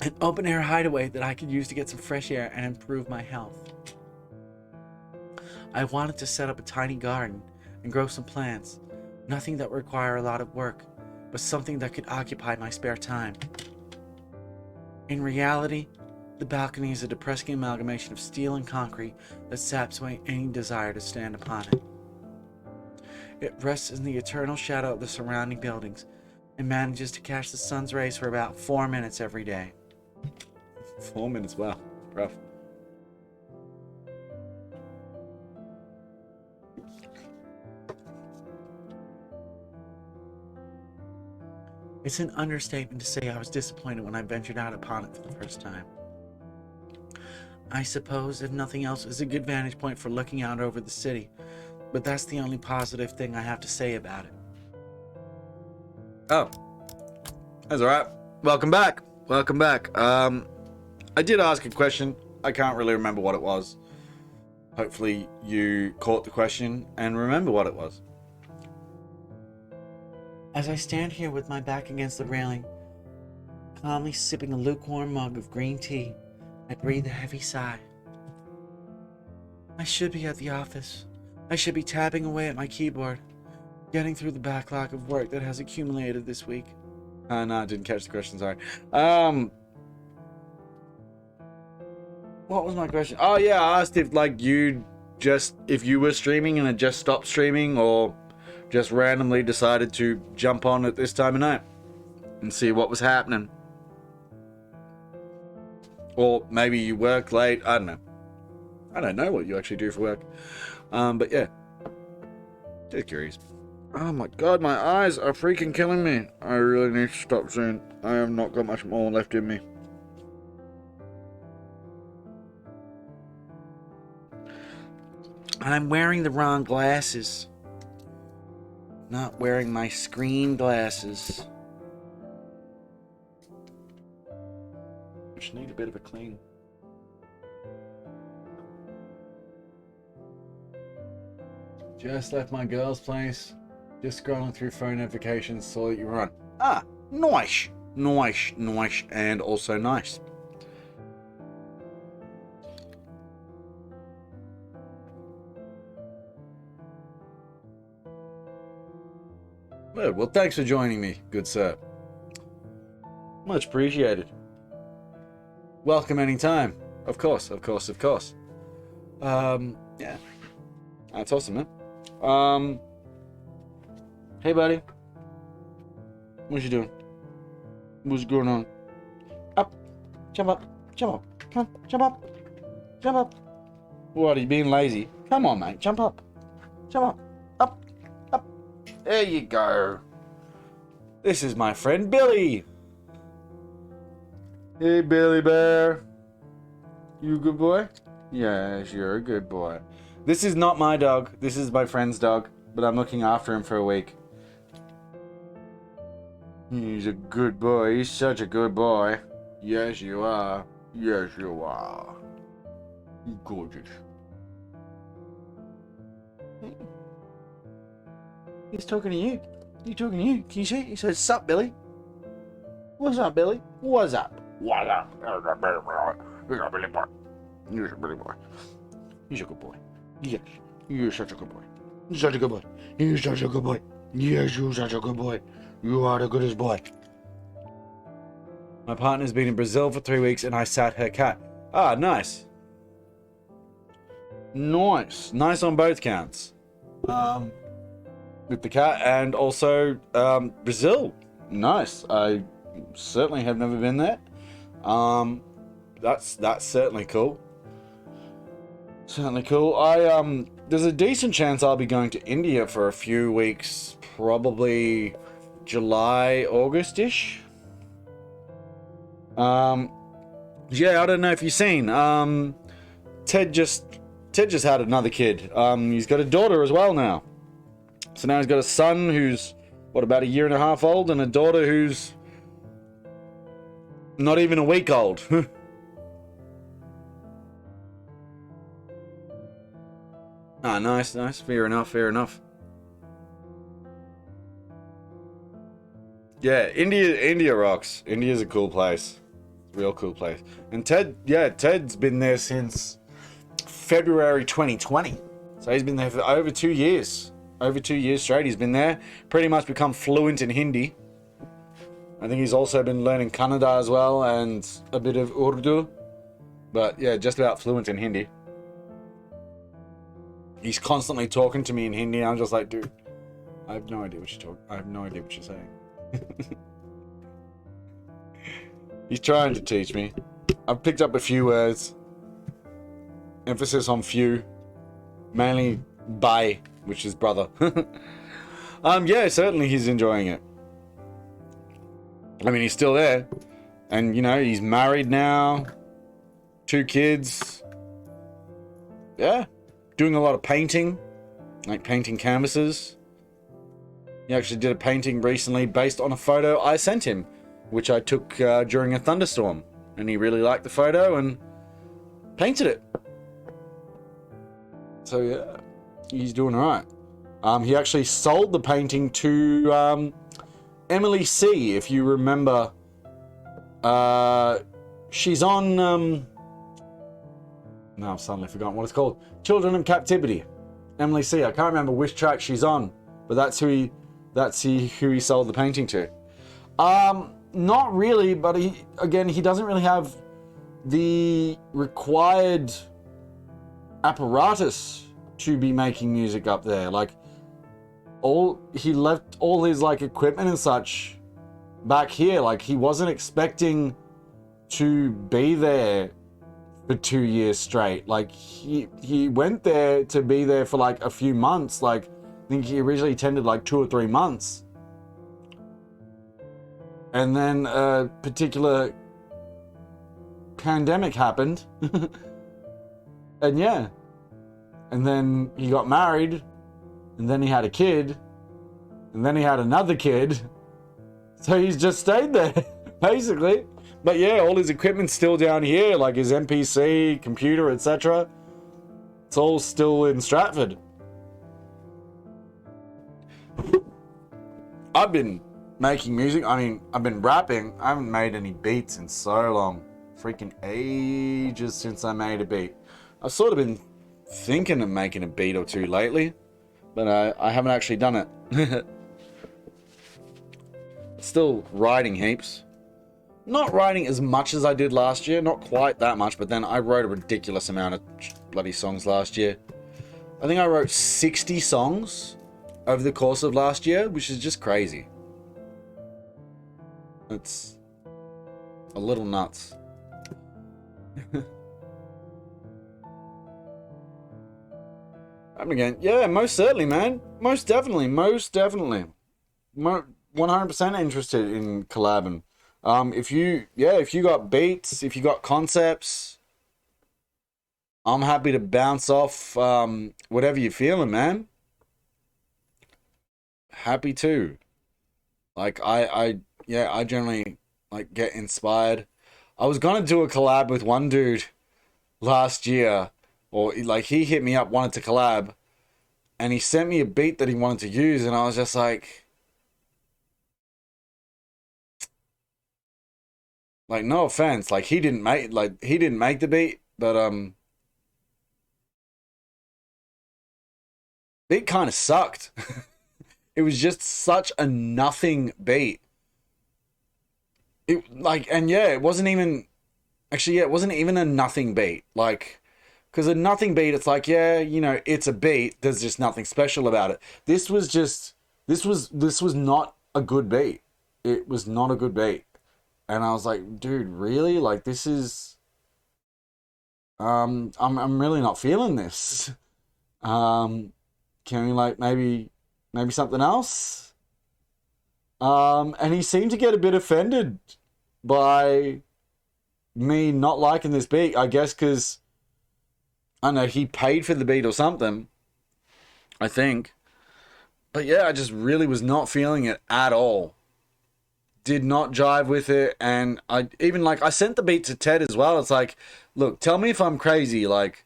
an open-air hideaway that I could use to get some fresh air and improve my health. I wanted to set up a tiny garden and grow some plants, nothing that would require a lot of work, but something that could occupy my spare time. In reality, the balcony is a depressing amalgamation of steel and concrete that saps away any desire to stand upon it. It rests in the eternal shadow of the surrounding buildings and manages to catch the sun's rays for about 4 minutes every day. 4 minutes, wow, rough. It's an understatement to say I was disappointed when I ventured out upon it for the first time. I suppose, if nothing else, it's a good vantage point for looking out over the city, but that's the only positive thing I have to say about it. Oh, that's all right. Welcome back. Welcome back. I did ask a question. I can't really remember what it was. Hopefully you caught the question and remember what it was. As I stand here with my back against the railing, calmly sipping a lukewarm mug of green tea, I breathe a heavy sigh. I should be at the office. I should be tapping away at my keyboard, getting through the backlog of work that has accumulated this week. No, I didn't catch the question, sorry. What was my question? Oh yeah, I asked if if you were streaming and had just stopped streaming, or just randomly decided to jump on at this time of night and see what was happening. Or maybe you work late, I don't know. I don't know what you actually do for work. But yeah, just curious. Oh my god, my eyes are freaking killing me. I really need to stop soon. I have not got much more left in me. I'm wearing the wrong glasses. Not wearing my screen glasses. Just need a bit of a clean. Just left my girl's place. Just scrolling through phone notifications, saw that you were on. Ah, nice. Nice, nice, and also nice. Well, thanks for joining me, good sir. Much appreciated. Welcome anytime. Of course, of course, of course. Yeah. That's awesome, man. Hey, buddy. What you doing? What's going on? Up. Jump up. Jump up. Come, jump up. Jump up. What, are you being lazy? Come on, mate. Jump up. Jump up. Up. Up. There you go. This is my friend Billy. Hey, Billy Bear. You a good boy? Yes, you're a good boy. This is not my dog. This is my friend's dog, but I'm looking after him for a week. He's a good boy. He's such a good boy. Yes, you are. Yes, you are. You're gorgeous. He's talking to you. He's talking to you. Can you see? He says, "Sup, Billy? What's up, Billy? What's up? What's up? You're a Billy boy. You're a Billy boy. You're a Billy boy. He's a good boy. Yes, you're such a good boy. You're such a good boy. You're such a good boy. Yes, you're such a good boy. You are the goodest boy." My partner's been in Brazil for 3 weeks and I sat her cat. Ah, nice. Nice. Nice on both counts. With the cat and also Brazil. Nice. I certainly have never been there. That's certainly cool. Certainly cool. There's a decent chance I'll be going to India for a few weeks, probably July, August-ish. Yeah, I don't know if you've seen. Ted just had another kid. He's got a daughter as well now. So now he's got a son who's, about a year and a half old, and a daughter who's not even a week old. Ah, nice, nice. Fair enough, fair enough. Yeah, India rocks. India's a cool place. Real cool place. And Ted's been there since February 2020. So he's been there for over 2 years. Over 2 years straight he's been there. Pretty much become fluent in Hindi. I think he's also been learning Kannada as well and a bit of Urdu. But yeah, just about fluent in Hindi. He's constantly talking to me in Hindi. I'm just like, dude, I have no idea what you're talking. I have no idea what you're saying. He's trying to teach me. I've picked up a few words. Emphasis on few. Mainly bhai, which is brother. Yeah, certainly he's enjoying it. I mean, he's still there. And, you know, he's married now. 2 kids. Yeah. Doing a lot of painting. Like painting canvases. He actually did a painting recently based on a photo I sent him, which I took during a thunderstorm. And he really liked the photo and painted it. So yeah, he's doing all right. He actually sold the painting to Emily C, if you remember. She's on... now I've suddenly forgotten what it's called. Children in Captivity. Emily C. I can't remember which track she's on, but that's who he sold the painting to. Not really, but he doesn't really have the required apparatus to be making music up there. Like, he left all his like equipment and such back here. Like, he wasn't expecting to be there for 2 years straight. Like, he went there to be there for like a few months. Like, I think he originally attended like 2 or 3 months. And then a particular pandemic happened. And yeah. And then he got married. And then he had a kid. And then he had another kid. So he's just stayed there, basically. But yeah, all his equipment's still down here, like his MPC, computer, etc. It's all still in Stratford. I've been making music. I mean, I've been rapping. I haven't made any beats in so long. Freaking ages since I made a beat. I've sort of been thinking of making a beat or two lately, but I haven't actually done it. Still writing heaps. Not writing as much as I did last year, not quite that much, but then I wrote a ridiculous amount of bloody songs last year. I think I wrote 60 songs over the course of last year, which is just crazy. It's a little nuts. Again, yeah, most certainly, man. Most definitely. 100% interested in collabing. If you got beats, if you got concepts, I'm happy to bounce off whatever you're feeling, man. Happy to. Like I generally like get inspired. I was gonna do a collab with one dude last year, or like he hit me up, wanted to collab, and he sent me a beat that he wanted to use, and I was just like, no offense, like he didn't make the beat, but beat kind of sucked. It was just such a nothing beat. It wasn't even a nothing beat. Like, because a nothing beat, it's like, yeah, you know, it's a beat. There's just nothing special about it. This was not a good beat. It was not a good beat. And I was like, dude, really? Like, this is, I'm really not feeling this. Can we like maybe something else? And he seemed to get a bit offended by me not liking this beat, I guess, because I don't know, he paid for the beat or something, I think. But yeah, I just really was not feeling it at all. Did not jive with it. And I sent the beat to Ted as well. It's like, look, tell me if I'm crazy. Like,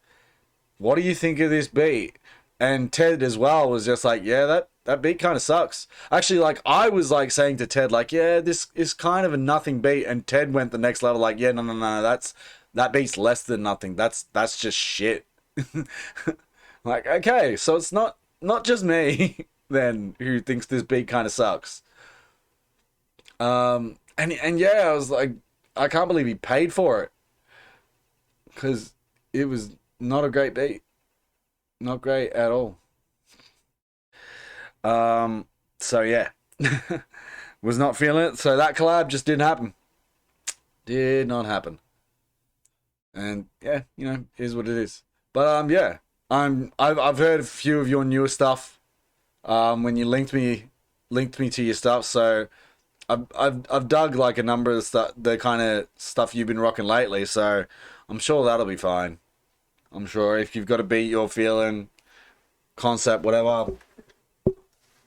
what do you think of this beat? And Ted as well was just like, yeah, that beat kind of sucks. Actually, like, I was like saying to Ted, like, yeah, this is kind of a nothing beat. And Ted went the next level, like, yeah, no, that beat's less than nothing. That's just shit. Like, okay, so it's not just me then who thinks this beat kind of sucks. And yeah, I was like, I can't believe he paid for it, because it was not a great beat, not great at all. So yeah, was not feeling it. So that collab just didn't happen. Did not happen. And yeah, you know, is what it is. But yeah, I've heard a few of your newer stuff. When you linked me to your stuff, so I've dug like a number of the kind of stuff you've been rocking lately. So I'm sure that'll be fine. I'm sure if you've got a beat you're feeling, concept, whatever,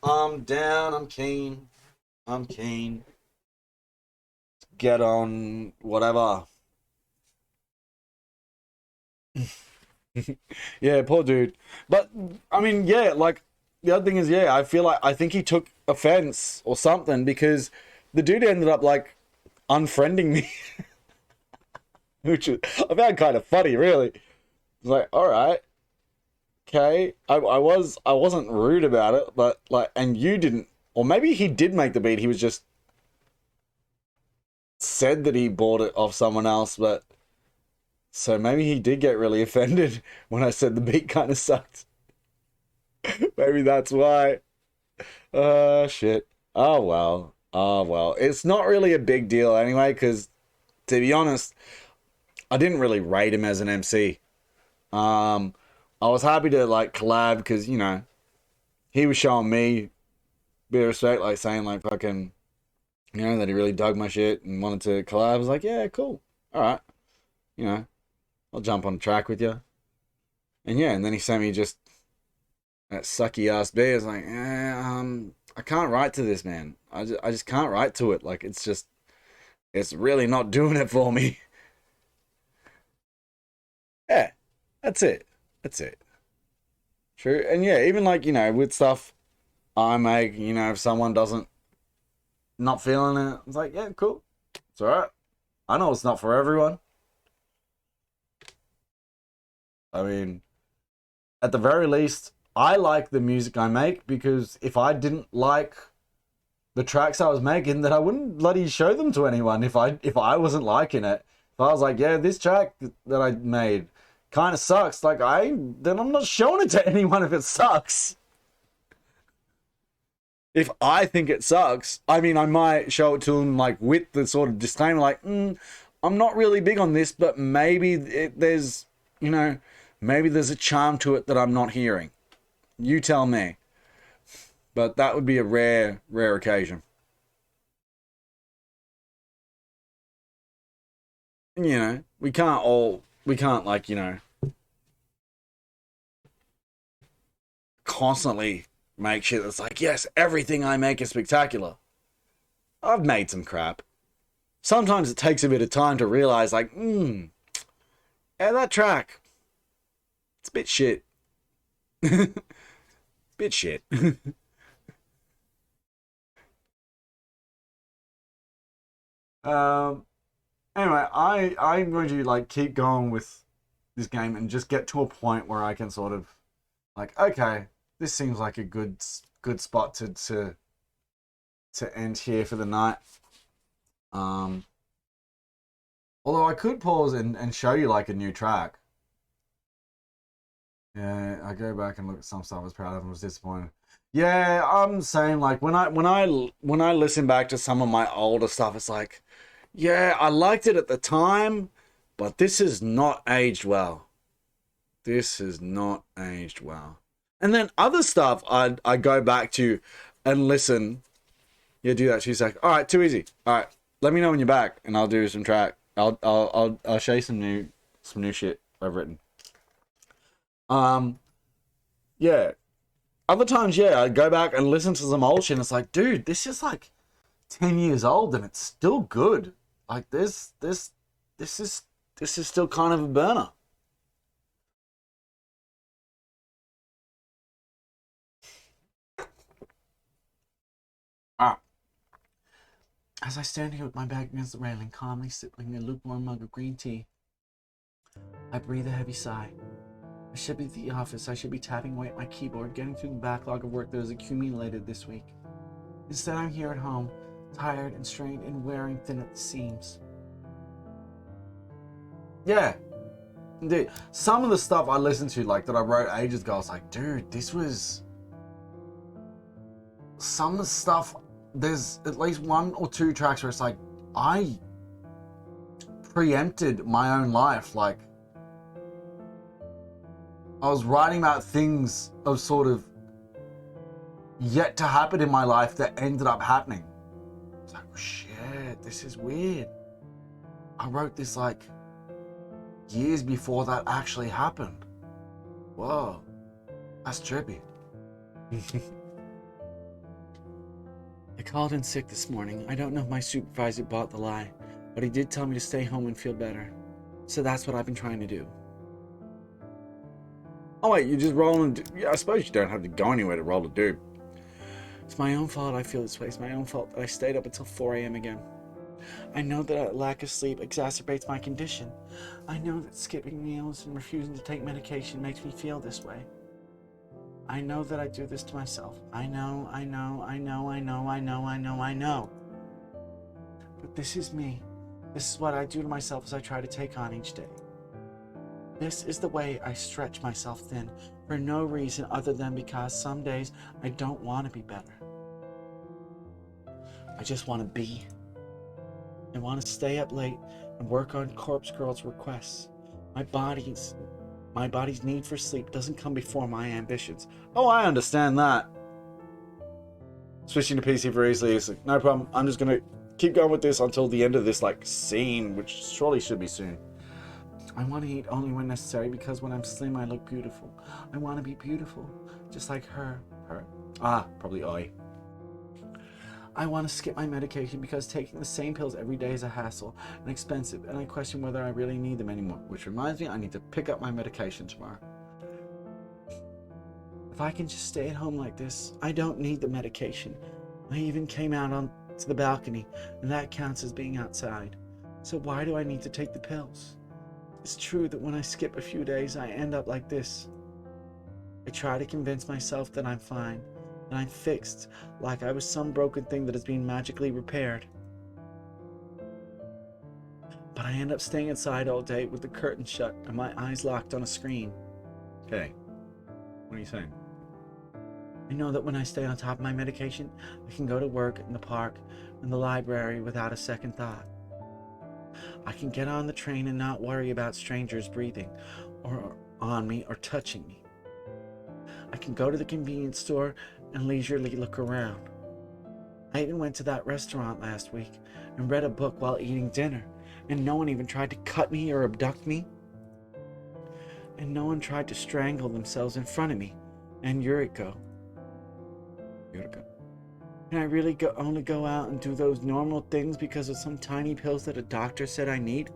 I'm down. I'm keen. Get on whatever. Yeah, poor dude. But I mean, yeah, like the other thing is, yeah, I think he took offense or something, because the dude ended up like unfriending me, which I found kind of funny, really. It's like, all right, okay, I wasn't rude about it, but like, and you didn't, or maybe he did make the beat. He was just said that he bought it off someone else, but so maybe he did get really offended when I said the beat kind of sucked. Maybe that's why. Shit. Oh well. Oh well. It's not really a big deal anyway, because to be honest, I didn't really rate him as an MC. I was happy to like collab because, you know, he was showing me a bit of respect, like saying like fucking, you know, that he really dug my shit and wanted to collab. I was like, yeah, cool. All right. You know, I'll jump on the track with you. And yeah, and then he sent me just that sucky ass beat. I was like, I can't write to this, man. I just can't write to it. Like, it's really not doing it for me. Yeah, that's it. That's it. True. And yeah, even like, you know, with stuff I make, you know, if someone doesn't, not feeling it, it's like, yeah, cool. It's alright. I know it's not for everyone. I mean, at the very least, I like the music I make, because if I didn't like the tracks I was making, then I wouldn't bloody show them to anyone if I wasn't liking it. If I was like, yeah, this track that I made kind of sucks, like then I'm not showing it to anyone if it sucks. If I think it sucks, I mean, I might show it to them like with the sort of disclaimer, like, I'm not really big on this, but maybe there's, you know, maybe there's a charm to it that I'm not hearing. You tell me. But that would be a rare occasion. You know, we can't like, you know, constantly make shit that's like, yes, everything I make is spectacular. I've made some crap. Sometimes it takes a bit of time to realize, like, yeah, that track, it's a bit shit. Bit shit. um Anyway, I'm going to like keep going with this game and just get to a point where I can sort of like, okay, this seems like a good spot to end here for the night. Although I could pause and show you like a new track. Yeah, I go back and look at some stuff I was proud of and was disappointed. Yeah, I'm saying like when I listen back to some of my older stuff, it's like, yeah, I liked it at the time, but this has not aged well. This has not aged well. And then other stuff I go back to and listen. Yeah, do that 2 seconds. All right, too easy. All right, let me know when you're back, and I'll do some track. I'll show you some new shit I've written. Yeah. Other times, yeah, I go back and listen to some old shit, and it's like, dude, this is like 10 years old, and it's still good. Like this is still kind of a burner. As I stand here with my back against the railing, calmly sipping a lukewarm mug of green tea, I breathe a heavy sigh. I should be at the office. I should be tapping away at my keyboard, getting through the backlog of work that has accumulated this week. Instead, I'm here at home, tired and strained and wearing thin at the seams. Yeah, dude, some of the stuff I listened to, like, that I wrote ages ago, I was like, dude, this was... Some of the stuff, there's at least 1 or 2 tracks where it's like, I preempted my own life. Like, I was writing about things of sort of yet to happen in my life that ended up happening. It's like, shit, this is weird. I wrote this like years before that actually happened. Whoa, that's trippy. I called in sick this morning. I don't know if my supervisor bought the lie, but he did tell me to stay home and feel better. So that's what I've been trying to do. Oh wait, you just rolling? Yeah, I suppose you don't have to go anywhere to roll a dupe. It's my own fault I feel this way. It's my own fault that I stayed up until 4 a.m. again. I know that a lack of sleep exacerbates my condition. I know that skipping meals and refusing to take medication makes me feel this way. I know that I do this to myself. I know. But this is me. This is what I do to myself as I try to take on each day. This is the way I stretch myself thin for no reason other than because some days I don't want to be better. I just want to be. I want to stay up late and work on Corpse Girl's requests. My body's need for sleep doesn't come before my ambitions. Oh, I understand that. Switching to PC for easily is like, no problem. I'm just gonna keep going with this until the end of this like scene, which surely should be soon. I want to eat only when necessary because when I'm slim I look beautiful. I want to be beautiful, just like her. Probably I. I want to skip my medication because taking the same pills every day is a hassle and expensive, and I question whether I really need them anymore. Which reminds me, I need to pick up my medication tomorrow. If I can just stay at home like this, I don't need the medication. I even came out onto the balcony, and that counts as being outside. So why do I need to take the pills? It's true that when I skip a few days, I end up like this. I try to convince myself that I'm fine, that I'm fixed, like I was some broken thing that has been magically repaired. But I end up staying inside all day with the curtains shut and my eyes locked on a screen. Okay. What are you saying? I know that when I stay on top of my medication, I can go to work in the park and the library without a second thought. I can get on the train and not worry about strangers breathing or on me or touching me. I can go to the convenience store and leisurely look around. I even went to that restaurant last week and read a book while eating dinner, and no one even tried to cut me or abduct me. And no one tried to strangle themselves in front of me and Yuriko. Can I really only go out and do those normal things because of some tiny pills that a doctor said I need?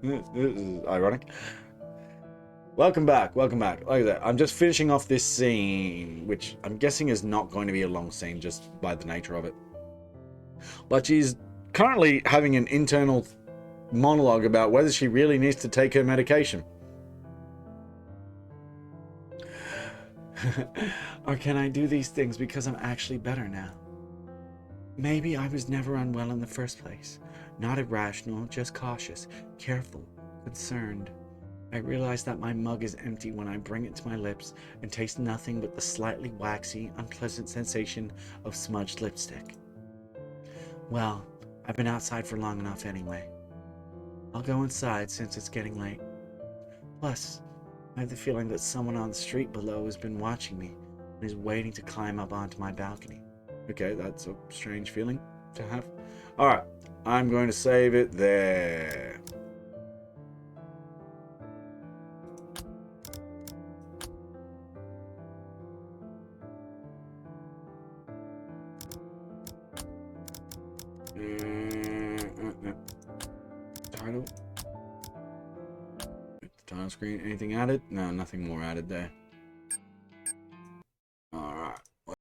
This is ironic. Welcome back. Like I said, I'm just finishing off this scene, which I'm guessing is not going to be a long scene just by the nature of it. But she's currently having an internal monologue about whether she really needs to take her medication. Or can I do these things because I'm actually better now? Maybe I was never unwell in the first place. Not irrational, just cautious, careful, concerned. I realize that my mug is empty when I bring it to my lips and taste nothing but the slightly waxy, unpleasant sensation of smudged lipstick. Well, I've been outside for long enough anyway. I'll go inside since it's getting late. Plus, I have the feeling that someone on the street below has been watching me and is waiting to climb up onto my balcony. Okay, that's a strange feeling to have. Alright, I'm going to save it there. Title. The title screen. Anything added? No, nothing more added there.